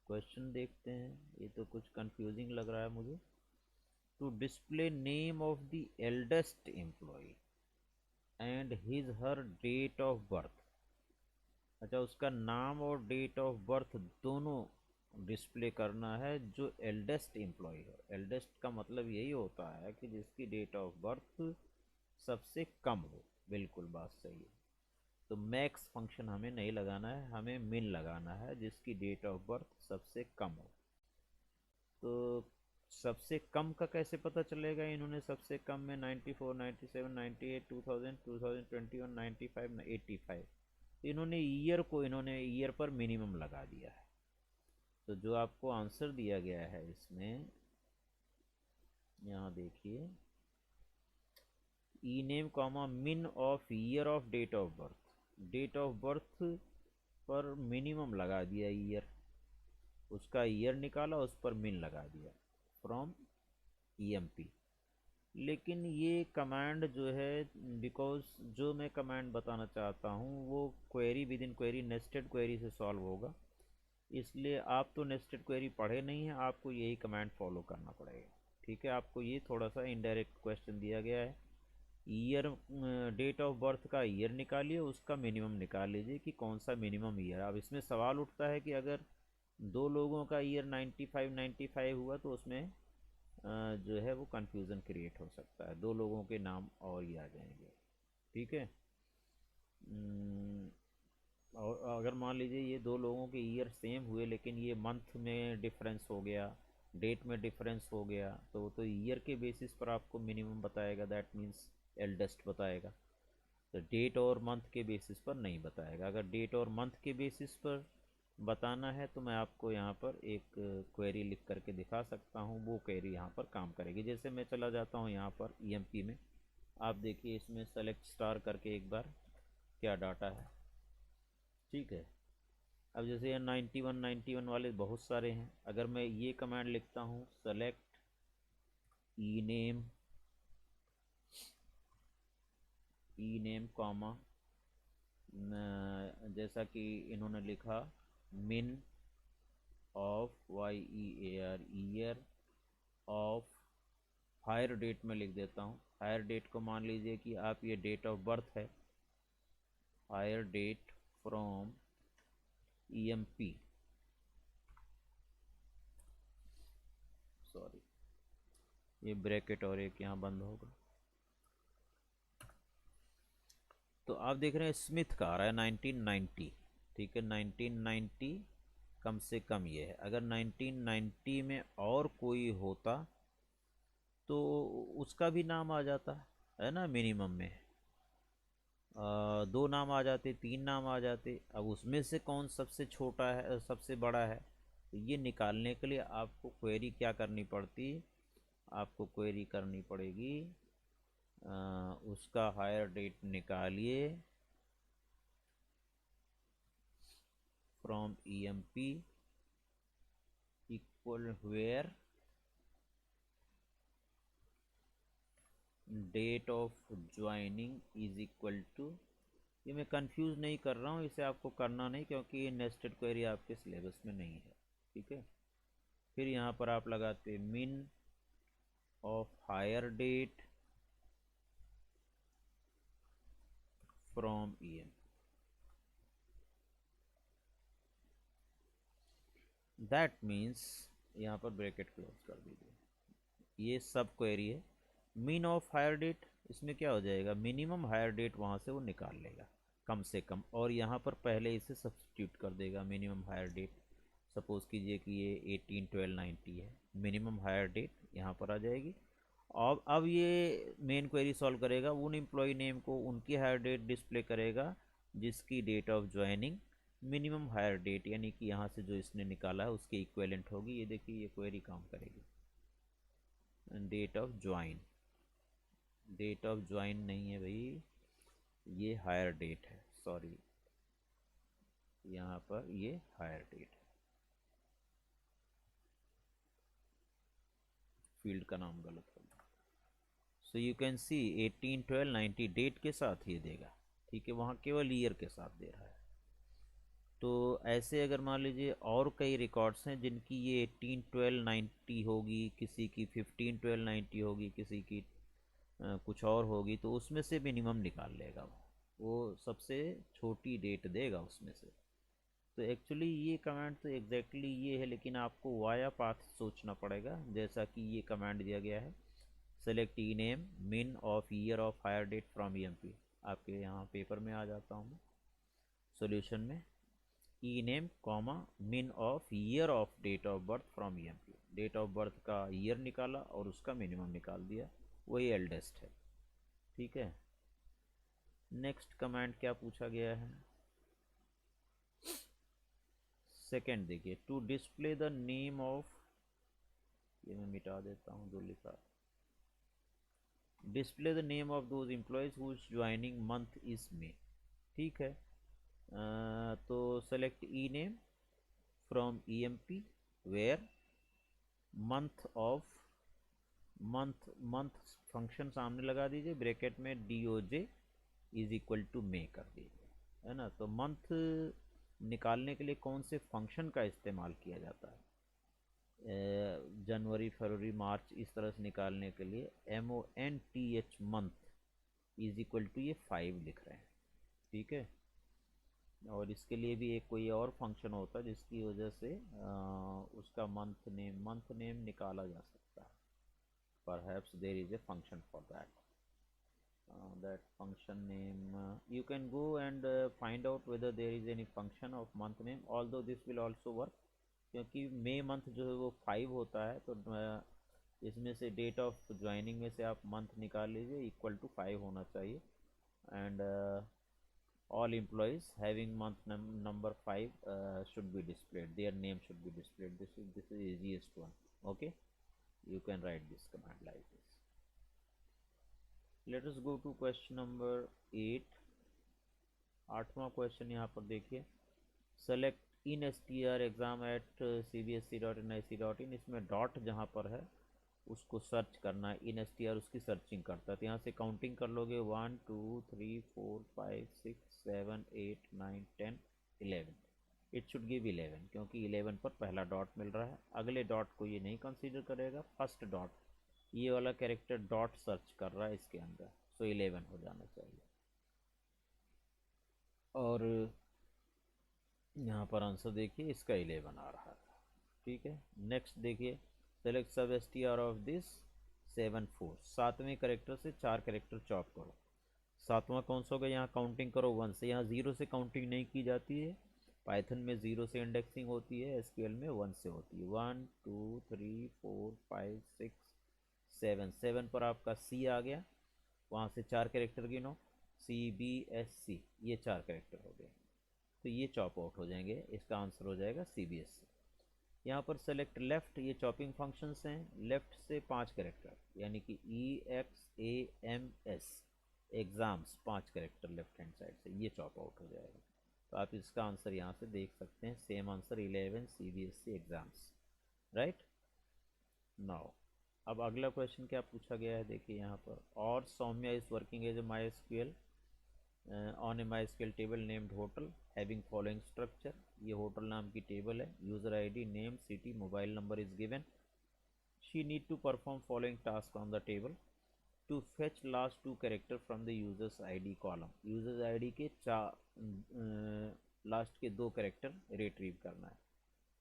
क्वेश्चन देखते हैं, ये तो कुछ कंफ्यूजिंग लग रहा है मुझे, to display name of the eldest employee and his her date of birth. अच्छा, उसका नाम और डेट ऑफ बर्थ दोनों डिस्प्ले करना है जो एल्डेस्ट एम्प्लॉय हो। एल्डेस्ट का मतलब यही होता है कि जिसकी डेट ऑफ बर्थ सबसे कम हो, बिल्कुल बात सही है। तो मैक्स फंक्शन हमें नहीं लगाना है, हमें मिन लगाना है जिसकी डेट ऑफ बर्थ सबसे कम हो। तो सबसे कम का कैसे पता चलेगा, इन्होंने सबसे कम में 94, 97, 98, 2000, 2021, 95, 85, तो इन्होंने ईयर पर मिनिमम लगा दिया है। तो जो आपको आंसर दिया गया है इसमें, यहाँ देखिए, E name comma min of year of date of birth, date of birth पर मिनिमम लगा दिया ईयर, उसका ईयर निकाला, उस पर मिन लगा दिया फ्रॉम EMP। लेकिन ये कमांड जो है, बिकॉज जो मैं कमांड बताना चाहता हूँ वो query with in query nested query से सॉल्व होगा, इसलिए आप तो नेस्टेड क्वेरी पढ़े नहीं हैं, आपको यही कमांड फॉलो करना पड़ेगा। ठीक है, आपको ये थोड़ा सा इनडायरेक्ट क्वेश्चन दिया गया है, ईयर, डेट ऑफ बर्थ का ईयर निकालिए, उसका मिनिमम निकाल लीजिए कि कौन सा मिनिमम ईयर। अब इसमें सवाल उठता है कि अगर दो लोगों का ईयर 95 हुआ तो उसमें जो है वो कंफ्यूजन क्रिएट हो सकता है, दो लोगों के नाम और ही आ जाएंगे। ठीक है, और अगर मान लीजिए ये दो लोगों के ईयर सेम हुए लेकिन ये मंथ में डिफरेंस हो गया, डेट में डिफरेंस हो गया, तो वो तो ईयर के बेसिस पर आपको मिनिमम बताएगा, दैट मीन्स एल्डेस्ट बताएगा, तो डेट और मंथ के बेसिस पर नहीं बताएगा। अगर डेट और मंथ के बेसिस पर बताना है तो मैं आपको यहाँ पर एक क्वेरी लिख करके दिखा सकता हूँ, वो क्वेरी यहाँ पर काम करेगी। जैसे मैं चला जाता हूँ यहाँ पर EMP में, आप देखिए इसमें सेलेक्ट स्टार करके एक बार क्या डाटा है। ठीक है, अब जैसे ये 91 वाले बहुत सारे हैं, अगर मैं ये कमांड लिखता हूँ, सेलेक्ट ई नेम कॉमा, जैसा कि इन्होंने लिखा, min of YEAR year of hire date में लिख देता हूँ। हायर डेट को मान लीजिए कि आप ये डेट ऑफ बर्थ है, hire date from EMP, sorry ये ब्रैकेट और एक यहाँ बंद होगा। तो आप देख रहे हैं स्मिथ का आ रहा है 1990, ठीक है, 1990 कम से कम ये है। अगर 1990 में और कोई होता तो उसका भी नाम आ जाता है ना, मिनिमम में दो नाम आ जाते, तीन नाम आ जाते। अब उसमें से कौन सबसे छोटा है, सबसे बड़ा है, तो ये निकालने के लिए आपको क्वेरी क्या करनी पड़ती, आपको क्वेरी करनी पड़ेगी उसका हायर डेट निकालिए from EMP equal where date of joining is equal to, ये मैं कंफ्यूज नहीं कर रहा हूँ, इसे आपको करना नहीं क्योंकि ये नेस्टेड क्वेरी आपके सिलेबस में नहीं है, ठीक है। फिर यहाँ पर आप लगाते min of hire date from EM, that means यहाँ पर ब्रैकेट क्लोज कर दीजिए, ये सब क्वेरी है। मीन ऑफ हायर डेट, इसमें क्या हो जाएगा, मिनिमम हायर डेट वहाँ से वो निकाल लेगा कम से कम, और यहाँ पर पहले इसे सब्सटीट्यूट कर देगा मिनिमम हायर डेट। सपोज कीजिए कि ये 18 12 90 है, मिनिमम हायर डेट यहाँ पर आ जाएगी। और अब ये मेन क्वेरी सॉल्व करेगा, उन एम्प्लॉय नेम को उनकी हायर डेट डिस्प्ले करेगा जिसकी date of joining minimum hire date यानी कि यहाँ से जो इसने निकाला है उसके इक्वेलेंट होगी। ये देखिए ये क्वेरी काम करेगी। Date of join, date of join नहीं है भाई, ये हायर डेट है, सॉरी यहाँ पर ये हायर डेट है, फील्ड का नाम गलत होगा। So you can see 18 12 90 date के साथ ये देगा, ठीक है, वहाँ केवल ईयर के साथ दे रहा है। तो ऐसे अगर मान लीजिए और कई रिकॉर्ड्स हैं जिनकी ये 18 12 90 होगी, किसी की 15 12 90 होगी, किसी की कुछ और होगी, तो उसमें से मिनिमम निकाल लेगा वो सबसे छोटी डेट देगा उसमें से। तो एक्चुअली ये कमांड तो एग्जैक्टली ये है, लेकिन आपको वाया पाथ सोचना पड़ेगा। जैसा कि ये कमांड दिया गया है, select E name min of year of hire date from EMP, आपके यहाँ पेपर में आ जाता हूँ मैं सोल्यूशन में, E name comma min of year of date of birth from EMP, date of birth का ईयर निकाला और उसका मिनिमम निकाल दिया, वही एल्डेस्ट है, ठीक है। नेक्स्ट कमांड क्या पूछा गया है, सेकेंड देखिए, to display the name of, ये मैं मिटा देता हूँ जो लिखा, display the name of those employees whose joining month is May, ठीक है। तो select E name from EMP where month of, month function सामने लगा दीजिए, ब्रैकेट में DOJ is equal to May कर दीजिए, है ना। तो मंथ निकालने के लिए कौन से फंक्शन का इस्तेमाल किया जाता है, जनवरी फरवरी मार्च इस तरह से निकालने के लिए MONTH month is equal to ये 5 लिख रहे हैं, ठीक है। और इसके लिए भी एक कोई और फंक्शन होता है जिसकी वजह से उसका मंथ नेम निकाला जा सकता है, perhaps there is a function for that, that function name, you can go and find out whether there is any function of month name, although this will also work, क्योंकि May month जो है वो 5 होता है, तो इसमें से date of joining में से आप मंथ निकाल लीजिए, इक्वल टू 5 होना चाहिए, and all employees having month number 5 should be displayed, their name should be displayed, this is easiest one, okay. You can write this command like this. Let us go to question number 8, आठवां question यहाँ पर देखिए, select in STR exam at cbsc.nic.in, इसमें dot जहाँ पर है उसको search करना है, इन STR उसकी सर्चिंग करता है, तो यहाँ से काउंटिंग कर लोगे 1 2 3 4 5 6 7 8 9 10 11, इट शुड गिव 11 क्योंकि 11 पर पहला डॉट मिल रहा है, अगले डॉट को ये नहीं कंसीडर करेगा, फर्स्ट डॉट ये वाला कैरेक्टर डॉट सर्च कर रहा है इसके अंदर, सो 11 हो जाना चाहिए। और यहाँ पर आंसर देखिए इसका 11 आ रहा है, ठीक है। नेक्स्ट देखिए, सेलेक्ट सब STR ऑफ दिस 7 4, सातवें करेक्टर से 4 करेक्टर चॉप करो, सातवां कौन सा होगा, यहाँ काउंटिंग करो 1 से, यहाँ 0 से काउंटिंग नहीं की जाती है, पाइथन में 0 से इंडेक्सिंग होती है, SQL में 1 से होती है, 1 2 3 4 5 6 7, 7 पर आपका C आ गया, वहाँ से 4 कैरेक्टर गिनो, CBSC, ये 4 कैरेक्टर हो गए, तो ये चॉप आउट हो जाएंगे, इसका आंसर हो जाएगा CBSC। यहाँ पर सेलेक्ट लेफ्ट, ये चॉपिंग फंक्शंस हैं। लेफ्ट से 5 कैरेक्टर यानी कि EXAMS exams 5 character left hand side से ये चॉप आउट हो जाएगा। तो आप इसका आंसर यहाँ से देख सकते हैं, same answer 11 CBSE exams, right. Now अब अगला क्वेश्चन क्या पूछा गया है, देखिए यहाँ पर। और Saumya is working as a MySQL on a MySQL table named hotel having following structure. ये होटल नाम की टेबल है। User ID, name, city, mobile number is given. She need to perform following task on the table to fetch last 2 character from the users ID column. Users ID के last के 2 character retrieve करना है।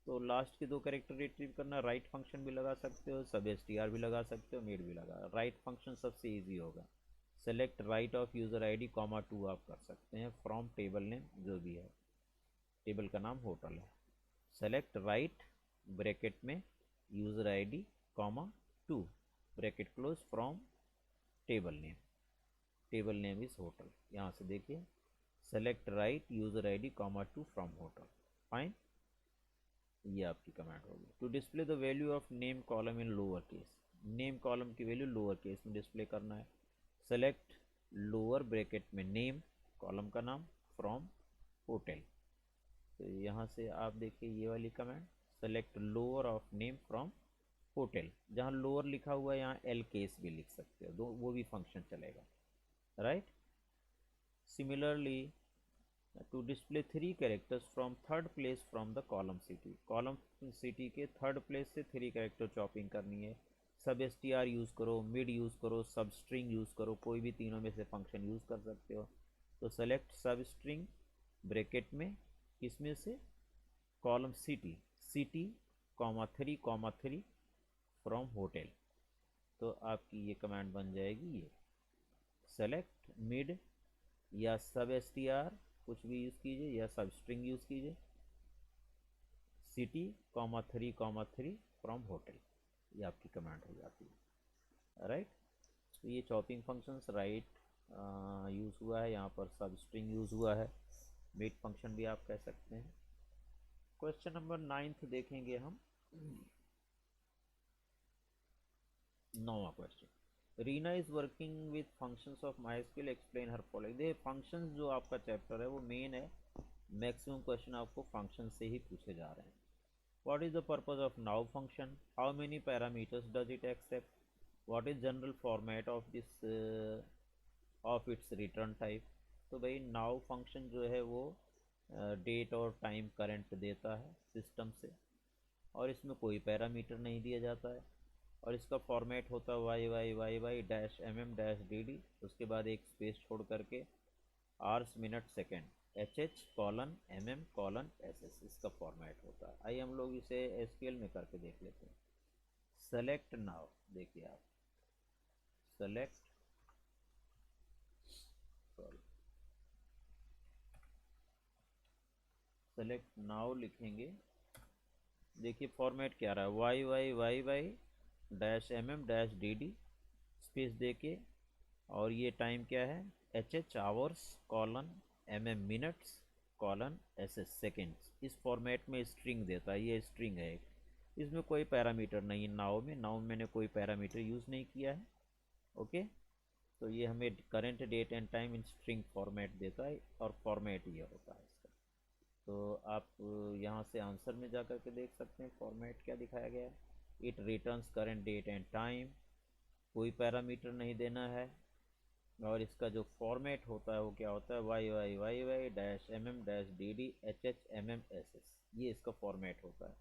तो last के 2 character retrieve करना, right function भी लगा सकते हो, सब STR भी लगा सकते हो, मेड भी लगा। राइट फंक्शन सबसे ईजी होगा। Select right of user ID, (2) आप कर सकते हैं फ्रॉम टेबल नेम, जो भी है, टेबल का नाम होटल है। सेलेक्ट राइट ब्रैकेट में user ID, (2) bracket close from table name. Table name is hotel. यहाँ से देखिए, select right user ID, (2) from hotel. Fine, ये आपकी कमांड होगी। To display the value of name column in lower case, name column की value lower case में display करना है। सेलेक्ट लोअर ब्रैकेट में नेम, कॉलम का नाम, फ्रॉम होटल। तो यहाँ से आप देखिए ये वाली command, select lower of name from hotel. जहाँ लोअर लिखा हुआ है यहाँ L केस भी लिख सकते हो, दो वो भी फंक्शन चलेगा, right. Similarly to display 3 characters from third place from the column city, column city के थर्ड प्लेस से 3 कैरेक्टर चॉपिंग करनी है। सब STR यूज़ करो, मिड यूज़ करो, सब स्ट्रिंग यूज़ करो, कोई भी तीनों में से फंक्शन यूज़ कर सकते हो। तो सेलेक्ट सब स्ट्रिंग ब्रैकेट में किसमें से, column city, city, (3) from hotel. तो आपकी ये कमांड बन जाएगी ये, सेलेक्ट मिड या सब STR कुछ भी यूज़ कीजिए या सब स्ट्रिंग यूज़ कीजिए, सिटी, (3) फ्रॉम होटल। ये आपकी कमांड हो जाती है, राइट। तो ये चॉपिंग फंक्शंस राइट यूज़ हुआ है, यहाँ पर सब स्ट्रिंग यूज़ हुआ है, मेट फंक्शन भी आप कह सकते हैं। क्वेश्चन नंबर 9 देखेंगे हम। 9वां question, Reena is working with functions of MySQL, explain her following. देखिए फंक्शंस जो आपका चैप्टर है वो मेन है, मैक्सिमम क्वेश्चन आपको फंक्शन से ही पूछे जा रहे हैं। What is the purpose of now function? How many parameters does it accept? What is general format of this of its return type? तो भाई now function जो है वो डेट और टाइम करंट देता है सिस्टम से, और इसमें कोई पैरामीटर नहीं दिया जाता है, और इसका फॉर्मेट होता है YYYY-MM-DD, उसके बाद एक स्पेस छोड़ करके आवर्स, मिनट, सेकेंड, HH:MM:SS, इसका फॉर्मेट होता है। आइए हम लोग इसे SQL में करके देख लेते हैं। सेलेक्ट नाउ, देखिए आप सेलेक्ट, सॉरी, सेलेक्ट नाउ लिखेंगे। देखिए फॉर्मेट क्या रहा है, YYYY-MM-DD स्पेस देके, और ये टाइम क्या है, HH hours, (MM minutes, SS seconds. इस फॉर्मेट में स्ट्रिंग देता है, ये स्ट्रिंग है एक, इसमें कोई पैरामीटर नहीं है। नाउ में मैंने कोई पैरामीटर यूज़ नहीं किया है, ओके। तो ये हमें current date and time in string format देता है, और फॉर्मेट ये होता है इसका। तो आप यहाँ से आंसर में जा कर के देख सकते हैं फॉर्मेट क्या दिखाया गया है। It returns current date and time, कोई पैरामीटर नहीं देना है, और इसका जो फॉर्मेट होता है वो क्या होता है, YYYY-MM-DD HH:MM-SS, ये इसका फॉर्मेट होता है।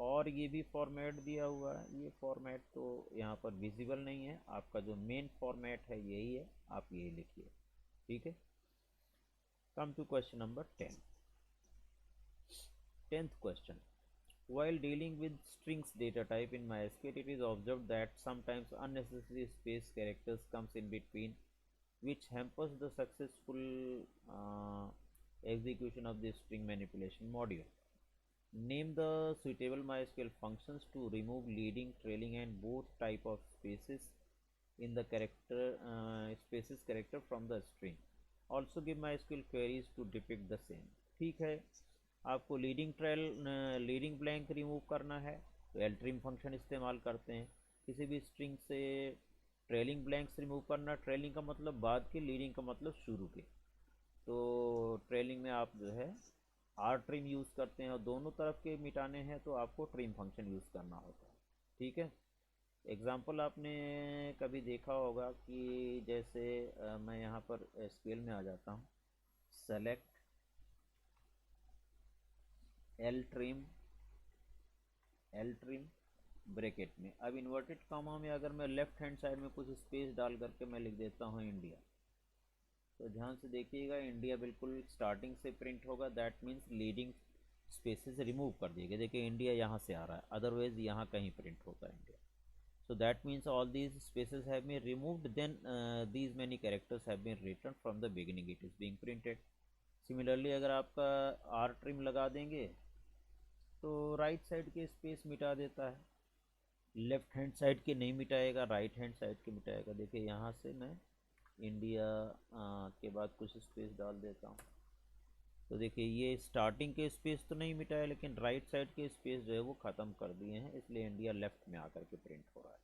और ये भी फॉर्मेट दिया हुआ है, ये फॉर्मेट तो यहाँ पर विजिबल नहीं है, आपका जो मेन फॉर्मेट है यही है, आप यही लिखिए, ठीक है। Come to question number 10। 10th question, while dealing with strings data type in MySQL, it is observed that sometimes unnecessary space characters comes in between, which hampers the successful execution of the string manipulation module. Name the suitable MySQL functions to remove leading, trailing and both type of spaces in the character from the string. Also give MySQL queries to depict the same. ठीक है, आपको leading blank remove करना है तो L trim function इस्तेमाल करते हैं। किसी भी स्ट्रिंग से ट्रेलिंग ब्लैंक्स रिमूव करना, ट्रेलिंग का मतलब बाद के, लीडिंग का मतलब शुरू के, तो ट्रेलिंग में आप जो है आर ट्रिम यूज़ करते हैं, और दोनों तरफ के मिटाने हैं तो आपको ट्रिम फंक्शन यूज़ करना होता है। ठीक है, एग्ज़ाम्पल आपने कभी देखा होगा कि जैसे मैं यहाँ पर एसक्यूएल में आ जाता हूँ, सेलेक्ट एल ट्रिम ब्रैकेट में, अब इन्वर्टेड कॉमा में अगर मैं लेफ्ट हैंड साइड में कुछ स्पेस डाल करके मैं लिख देता हूँ इंडिया, तो ध्यान से देखिएगा इंडिया बिल्कुल स्टार्टिंग से प्रिंट होगा, that means leading spaces remove कर दिए गए। देखिए इंडिया यहाँ से आ रहा है, अदरवाइज यहाँ कहीं प्रिंट होता है India. So that means all these spaces have been removed, then these many characters have been written from the beginning, it is being printed. Similarly अगर आपका R trim लगा देंगे तो राइट साइड के स्पेस मिटा देता है, लेफ्ट हैंड साइड के नहीं मिटाएगा, राइट हैंड साइड के मिटाएगा। देखिए यहाँ से मैं इंडिया के बाद कुछ स्पेस डाल देता हूँ, तो देखिए ये स्टार्टिंग के स्पेस तो नहीं मिटाया, लेकिन राइट साइड के स्पेस जो है वो ख़त्म कर दिए हैं, इसलिए इंडिया लेफ्ट में आकर के प्रिंट हो रहा है।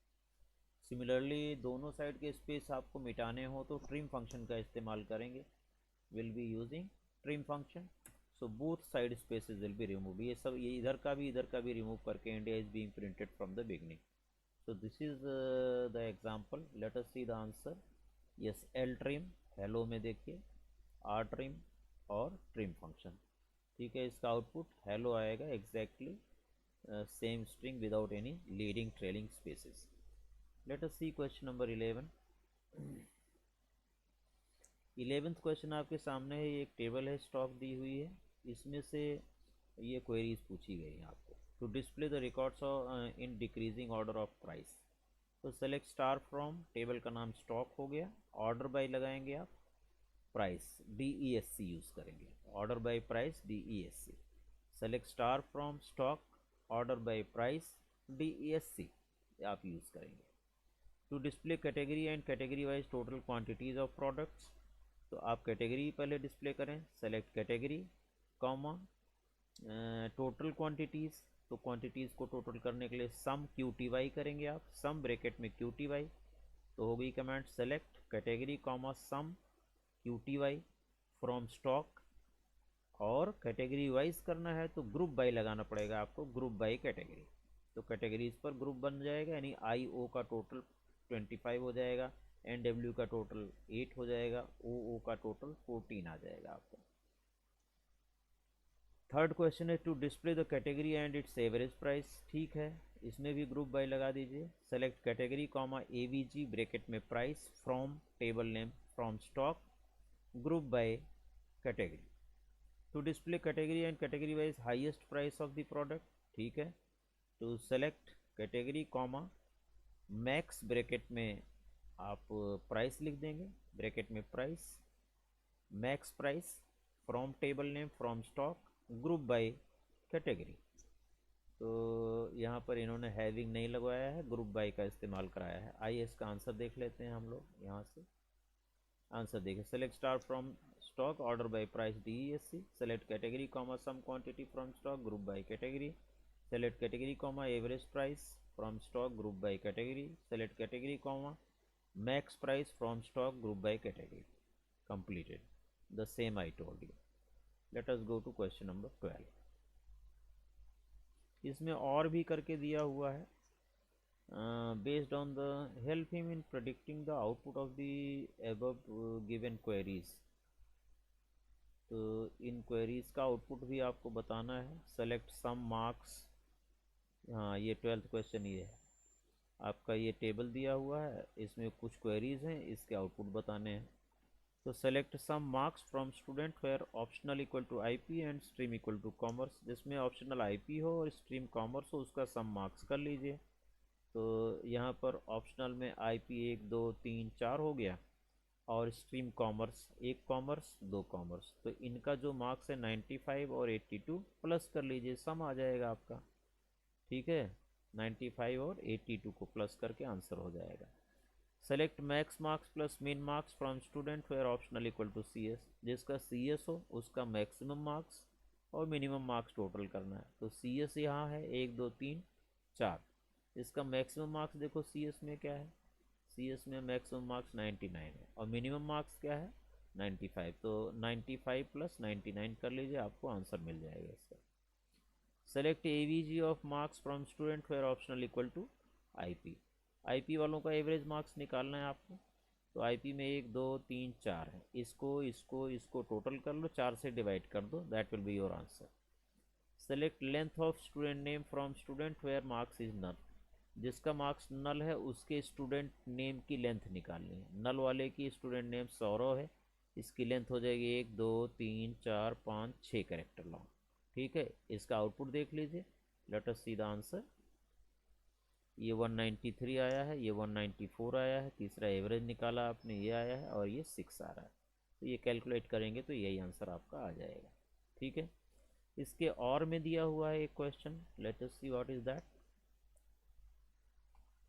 सिमिलरली दोनों साइड के स्पेस आपको मिटाने हो तो ट्रिम फंक्शन का इस्तेमाल करेंगे, will be using trim function, so both side spaces will be remove. ये सब, ये इधर का भी रिमूव करके India is being printed from the beginning. So this is the example, late us see the answer. Yes, L trim, hello में देखिए are trim और ट्रिम फंक्शन, ठीक है, इसका आउटपुट हेलो आएगा, exactly same string without any leading trailing spaces. Let us see question number 11। 11th question आपके सामने है, ये एक टेबल है, स्टॉक दी हुई है, इसमें से ये क्वेरीज पूछी गई हैं आपको। To display the records in decreasing order of price, तो सेलेक्ट स्टार फ्रॉम, टेबल का नाम स्टॉक हो गया, ऑर्डर बाय लगाएंगे आप, प्राइस DESC यूज़ करेंगे, order by price DESC, select star from stock, order by price DESC आप use करेंगे। To display category and category wise total quantities of products, तो आप कैटेगरी पहले डिस्प्ले करें, select category comma total quantities, तो quantities को total करने के लिए सम QTY करेंगे आप, सम ब्रैकेट में QTY, तो हो गई comment, select category comma sum QTY from stock, और कैटेगरी वाइज करना है तो ग्रुप बाई लगाना पड़ेगा आपको, ग्रुप बाई कैटेगरी, तो कैटेगरीज पर ग्रुप बन जाएगा, यानी IO का टोटल 25 हो जाएगा, NW का टोटल 8 हो जाएगा, OO का टोटल 14 आ जाएगा आपका। थर्ड क्वेश्चन है to display the category and its average price, ठीक है, इसमें भी ग्रुप बाय लगा दीजिए, select category comma AVG bracket में price from table name from stock, group by category. To display category and category wise highest price of the product, ठीक है, तो select category comma max bracket में आप price लिख देंगे, bracket में price, max price from table name from stock, group by category. तो यहाँ पर इन्होंने हैविंग नहीं लगवाया है, ग्रुप बाय का इस्तेमाल कराया है। आइए इसका आंसर देख लेते हैं हम लोग, यहाँ से आंसर देखिए, select star from stock, order by price DESC, select category comma sum quantity from stock, group by category, select category comma average price from stock, group by category, select category comma max price from stock, group by category, completed the same I told you। let us go to question number 12। इसमें और भी करके दिया हुआ है, based on the help him in predicting the output of the above given queries, तो इन queries का output भी आपको बताना है। सेलेक्ट सम मार्क्स, हाँ ये 12th क्वेश्चन ये है आपका, ये टेबल दिया हुआ है, इसमें कुछ क्वेरीज हैं, इसके आउटपुट बताने हैं। तो select sum marks from student where optional equal to IP and stream equal to commerce, जिसमें ऑप्शनल IP हो और स्ट्रीम कॉमर्स हो उसका सम मार्क्स कर लीजिए। तो यहाँ पर ऑप्शनल में IP 1 2 3 4 हो गया, और स्ट्रीम कॉमर्स 1 कॉमर्स 2 कॉमर्स, तो इनका जो मार्क्स है 95 और 82 प्लस कर लीजिए, सम आ जाएगा आपका, ठीक है, 95 और 82 को प्लस करके आंसर हो जाएगा। Select max marks plus min marks from student where optional equal to CS, जिसका CS हो उसका मैक्सिमम मार्क्स और मिनिमम मार्क्स टोटल करना है। तो सी एस यहाँ है 1 2 3 4। इसका मैक्सिमम मार्क्स देखो सी एस में क्या है, सी एस में मैक्सिमम मार्क्स 99 है और मिनिमम मार्क्स क्या है 95। तो 95 प्लस 99 कर लीजिए, आपको आंसर मिल जाएगा इसका। Select AVG of marks from student where optional equal to IP. IP वालों का एवरेज मार्क्स निकालना है आपको। तो आईपी में 1 2 3 4 है, इसको इसको इसको टोटल कर लो, 4 से डिवाइड कर दो, that will be your answer. Select length of student name from student where marks is null. जिसका मार्क्स नल है उसके स्टूडेंट नेम की लेंथ निकालनी है। नल वाले की स्टूडेंट नेम सौरव है, इसकी लेंथ हो जाएगी 1 2 3 4 5 6 कैरेक्टर लॉन्ग। ठीक है, इसका आउटपुट देख लीजिए। Late us see the answer. ये 193 आया है, ये 194 आया है, तीसरा एवरेज निकाला आपने, ये आया है, और ये 6 आ रहा है। तो ये कैलकुलेट करेंगे तो यही आंसर आपका आ जाएगा। ठीक है, इसके और में दिया हुआ है एक question, late us see what is that.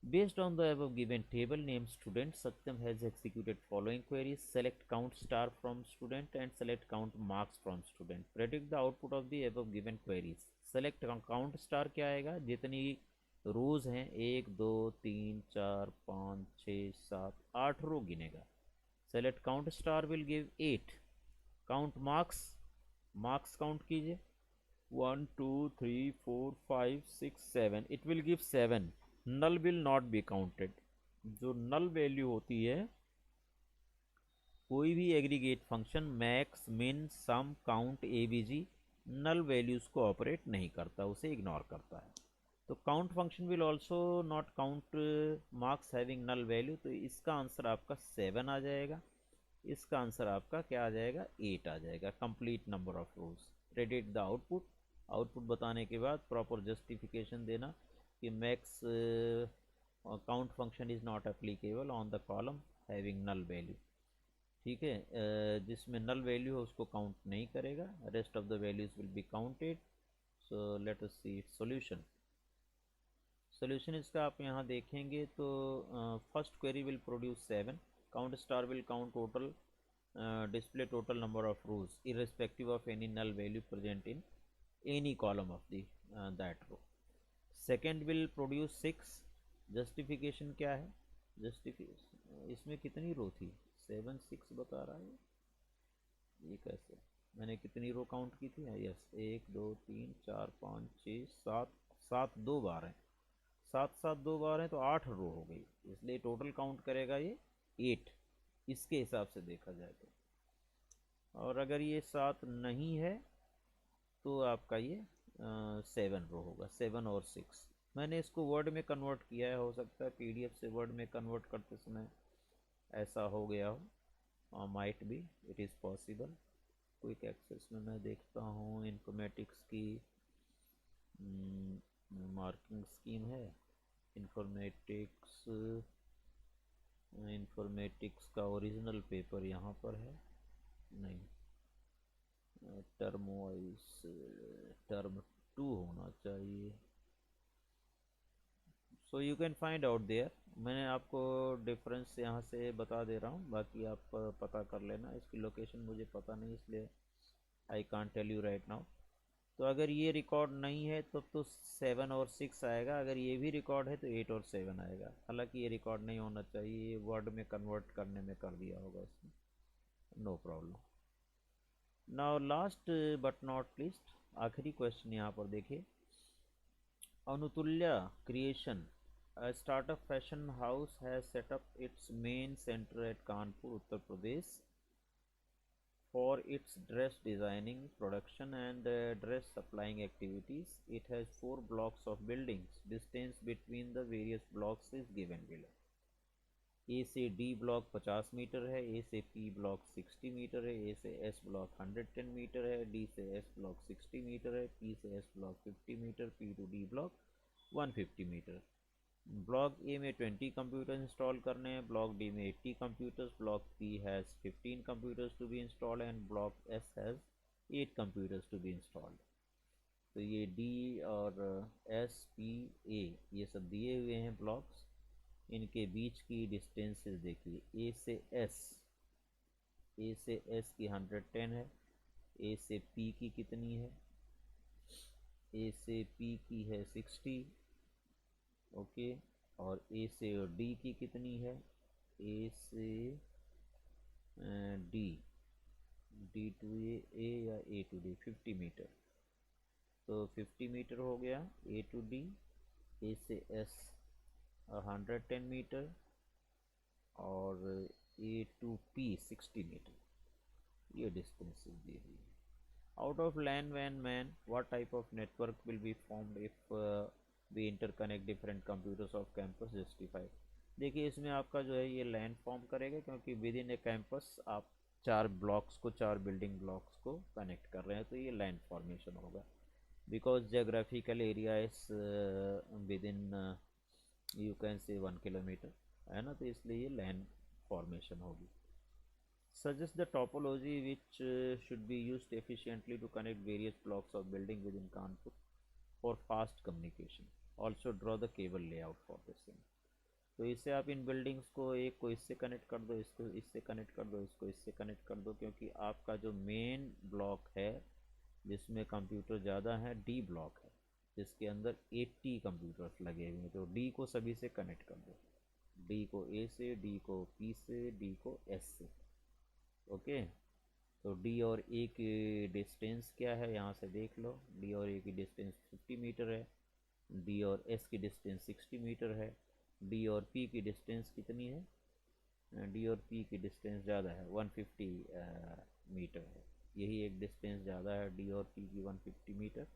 Based on the above given table, name student. Satyam has executed following queries. Select count star from student and select count marks from student. Predict the output of the above given queries. Select count star क्या आएगा, जितनी रोज हैं 1 2 3 4 5 6 7 8 रो गिनेगा। Select count star will give 8. Count marks, marks count कीजिए 1 2 3 4 5 6 7, it will give 7. Null will not be counted. जो null value होती है, कोई भी aggregate function max min sum count A V G null values को ऑपरेट नहीं करता, उसे इग्नोर करता है। तो count function will also not count marks having null value. तो इसका आंसर आपका 7 आ जाएगा, इसका आंसर आपका क्या आ जाएगा 8 आ जाएगा। Complete number of rows. Predict the output. Output बताने के बाद प्रॉपर जस्टिफिकेशन देना कि max count function is not applicable on the column having null value. ठीक है, जिसमें नल वैल्यू है उसको काउंट नहीं करेगा, rest of the values will be counted. So let us see solution. Solution इसका आप यहाँ देखेंगे तो first query will produce 7। Count star will count total display total number of rows irrespective of any null value present in any column of the that row. Second will produce 6। justification क्या है, justification इसमें कितनी रो थी 7 6 बता रहा है, ये कैसे, मैंने कितनी रो काउंट की थी, यस 1 2 3 4 5 6 7, 7 2 बार है, 7 7 2 बार है तो 8 रो हो गई, इसलिए टोटल काउंट करेगा ये 8 इसके हिसाब से देखा जाए तो। और अगर ये 7 नहीं है तो आपका ये 7 रो होगा, 7 और 6। मैंने इसको वर्ड में कन्वर्ट किया है, हो सकता है पीडीएफ से वर्ड में कन्वर्ट करते समय ऐसा हो गया हो, might be, it is possible. Quick access में मैं देखता हूँ इन्फॉर्मेटिक्स की मार्किंग स्कीम है, इन्फॉर्मेटिक्स, इन्फॉर्मेटिक्स का ओरिजिनल पेपर यहाँ पर है, नहीं, टर्म वाइज टर्म 2 होना चाहिए। So you can find out there, मैंने आपको डिफरेंस यहाँ से बता दे रहा हूँ, बाकी आप पता कर लेना। इसकी लोकेशन मुझे पता नहीं, इसलिए I can't tell you right now. तो अगर ये रिकॉर्ड नहीं है तब तो 7 और 6 आएगा, अगर ये भी रिकॉर्ड है तो 8 और 7 आएगा। हालांकि ये रिकॉर्ड नहीं होना चाहिए, ये वर्ड में कन्वर्ट करने में कर दिया होगा इसमें, no problem. Now last but not least, आखिरी क्वेश्चन यहाँ पर देखिए। Anutulya creation, a startup fashion house has set up its main center at Kanpur, Uttar Pradesh for its dress designing, production and dress supplying activities. It has 4 blocks of buildings. Distance between the various blocks is given below. ए से D block 50 metre है, A से P block 60 meter है, A से S block 110 meter है, D से S block 60 meter है, P से S block 50 meter, P to D block 150 meter. Block A में 20 कंप्यूटर इंस्टॉल करने हैं, ब्लॉक डी में 80 computers, block P has 15 computers to be installed and block S has 8 computers to be installed. तो ये D और S P A ये सब दिए हुए हैं ब्लॉक्स, इनके बीच की डिस्टेंसेस देखिए। ए से एस, ए से एस की 110 है, ए से पी की कितनी है ए से पी की है 60, ओके, और ए से डी की कितनी है, ए से डी, डी टू ए या ए टू डी 50 मीटर, तो 50 मीटर हो गया ए टू डी, ए से एस 110 मीटर, और ए टू पी 60 मीटर, ये डिस्टेंस दी हुई है। आउट ऑफ लैन वैन MAN what type of network will be formed if we interconnect different computers of campus justified. देखिए इसमें आपका जो है ये लैन फॉर्म करेगा, क्योंकि विद इन ए कैंपस आप चार ब्लॉक्स को, चार बिल्डिंग ब्लॉक्स को कनेक्ट कर रहे हैं, तो ये लैन फॉर्मेशन होगा। Because geographical area is with in you can से 1 किलोमीटर, है ना, तो इसलिए ये लैन फॉर्मेशन होगी। Suggest the topology which should be used efficiently to connect various blocks of building within Kanpur for fast communication. Also draw the cable layout for the same. तो इससे आप इन बिल्डिंग्स को, एक को इससे कनेक्ट कर दो, इसको इससे कनेक्ट कर दो, इसको इससे कनेक्ट कर दो, क्योंकि आपका जो मेन ब्लॉक है जिसमें कंप्यूटर ज़्यादा है डी ब्लॉक है, जिसके अंदर 80 कंप्यूटर्स लगे हुए हैं, तो डी को सभी से कनेक्ट कर दो, डी को ए से, डी को पी से, डी को एस से, ओके। तो डी और ए की डिस्टेंस क्या है, यहाँ से देख लो, डी और ए की डिस्टेंस 50 मीटर है, डी और एस की डिस्टेंस 60 मीटर है, डी और पी की डिस्टेंस कितनी है, डी और पी की डिस्टेंस ज़्यादा है, 150 मीटर है, यही एक डिस्टेंस ज़्यादा है डी और पी की 150 मीटर।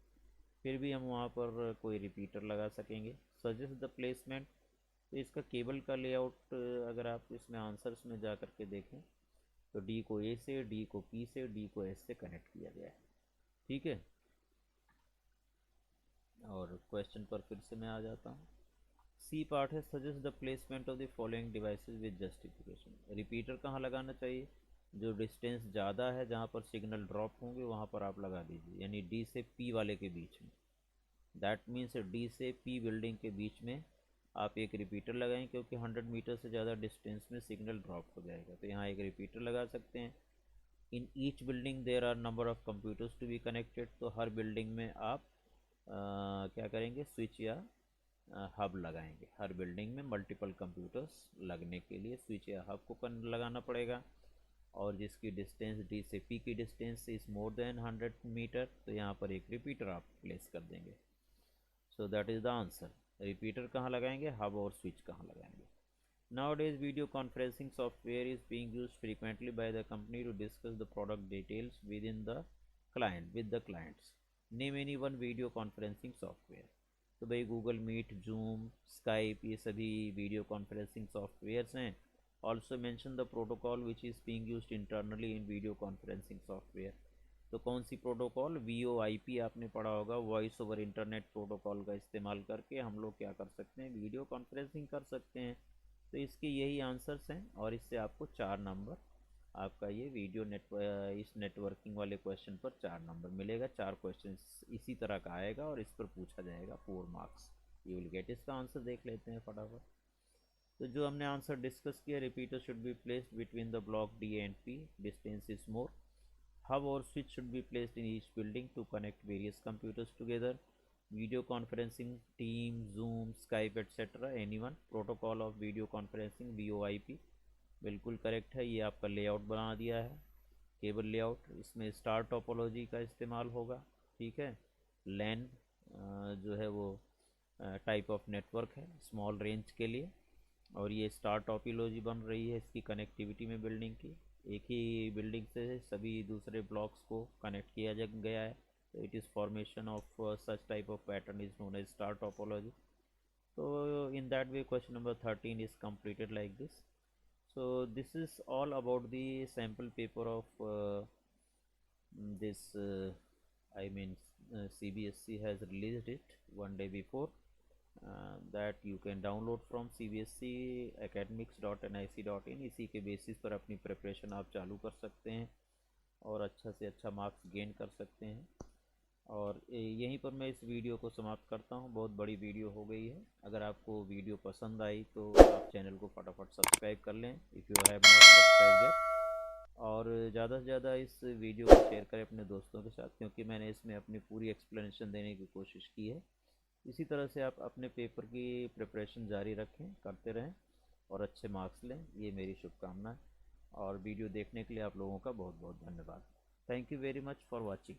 फिर भी हम वहाँ पर कोई रिपीटर लगा सकेंगे। सजेस्ट द प्लेसमेंट, तो इसका केबल का लेआउट अगर आप इसमें आंसर्स में जा कर के देखें तो डी को ए से, डी को पी से, डी को एस से कनेक्ट किया गया है, ठीक है। और क्वेश्चन पर फिर से मैं आ जाता हूँ। सी पार्ट है suggest the placement of the following devices with justification. Repeater कहाँ लगाना चाहिए, जो डिस्टेंस ज़्यादा है, जहाँ पर सिग्नल ड्रॉप होंगे वहाँ पर आप लगा दीजिए, यानी डी से पी वाले के बीच में, दैट मीन्स डी से पी बिल्डिंग के बीच में आप एक रिपीटर लगाएं, क्योंकि 100 मीटर से ज़्यादा डिस्टेंस में सिग्नल ड्रॉप हो जाएगा, तो यहाँ एक रिपीटर लगा सकते हैं। In each building there are number of computers to be connected, तो हर बिल्डिंग में आप क्या करेंगे, स्विच या हब लगाएंगे, हर बिल्डिंग में मल्टीपल कंप्यूटर्स लगने के लिए स्विच या हब को लगाना पड़ेगा, और जिसकी डिस्टेंस डी से पी की distance is more than 100 meter, तो यहाँ पर एक रिपीटर आप प्लेस कर देंगे। So that is the answer. Repeater कहाँ लगाएंगे, हब और स्विच कहाँ लगाएंगे। Nowadays, video conferencing software is being used frequently by the company to discuss the product details within the client with the clients. Name any one video conferencing software. तो भाई Google meet, zoom, Skype, ये सभी video conferencing softwares हैं। Also mention the protocol which is being used internally in video conferencing software. तो कौन सी protocol, VoIP आपने पढ़ा होगा, वॉइस ओवर इंटरनेट प्रोटोकॉल का इस्तेमाल करके हम लोग क्या कर सकते हैं, वीडियो कॉन्फ्रेंसिंग कर सकते हैं। तो इसके यही आंसर्स हैं, और इससे आपको 4 नंबर, आपका ये वीडियो इस नेटवर्किंग वाले क्वेश्चन पर 4 नंबर मिलेगा। 4 क्वेश्चन इसी तरह का आएगा और इस पर पूछा जाएगा 4 मार्क्स, यू विल गेट। इसका आंसर देख लेते हैं फटाफट। तो जो हमने आंसर डिस्कस किया, repeater should be placed between the block D and P, distance is more. Hub or switch should be placed in each building to connect various computers together. Video conferencing, Teams, Zoom, Skype, etc. Anyone. Protocol of video conferencing, VoIP. बिल्कुल correct है, ये आपका layout बना दिया है, cable layout. इसमें star topology का इस्तेमाल होगा, ठीक है। लैन जो है वो टाइप ऑफ नेटवर्क है स्मॉल रेंज के लिए, और ये स्टार टोपोलॉजी बन रही है इसकी कनेक्टिविटी में बिल्डिंग की, एक ही बिल्डिंग से सभी दूसरे ब्लॉक्स को कनेक्ट किया गया है, तो it is formation of such type of pattern is known as star topology. तो in that way question number 13 is completed like this. So this is all about the sample paper of this I mean CBSE has released it one day before, that you can download from cbseacademics.nic.in। इसी के basis पर अपनी preparation आप चालू कर सकते हैं और अच्छा से अच्छा मार्क्स गेन कर सकते हैं। और यहीं पर मैं इस वीडियो को समाप्त करता हूं, बहुत बड़ी वीडियो हो गई है। अगर आपको वीडियो पसंद आई तो आप चैनल को फटाफट सब्सक्राइब कर लें, if you have not subscribe. और ज़्यादा से ज़्यादा इस वीडियो को शेयर करें अपने दोस्तों के साथ, क्योंकि मैंने इसमें अपनी पूरी एक्सप्लेनेशन देने की कोशिश की है। इसी तरह से आप अपने पेपर की प्रिपरेशन जारी रखें, करते रहें और अच्छे मार्क्स लें, ये मेरी शुभकामना है। और वीडियो देखने के लिए आप लोगों का बहुत बहुत धन्यवाद। Thank you very much for watching.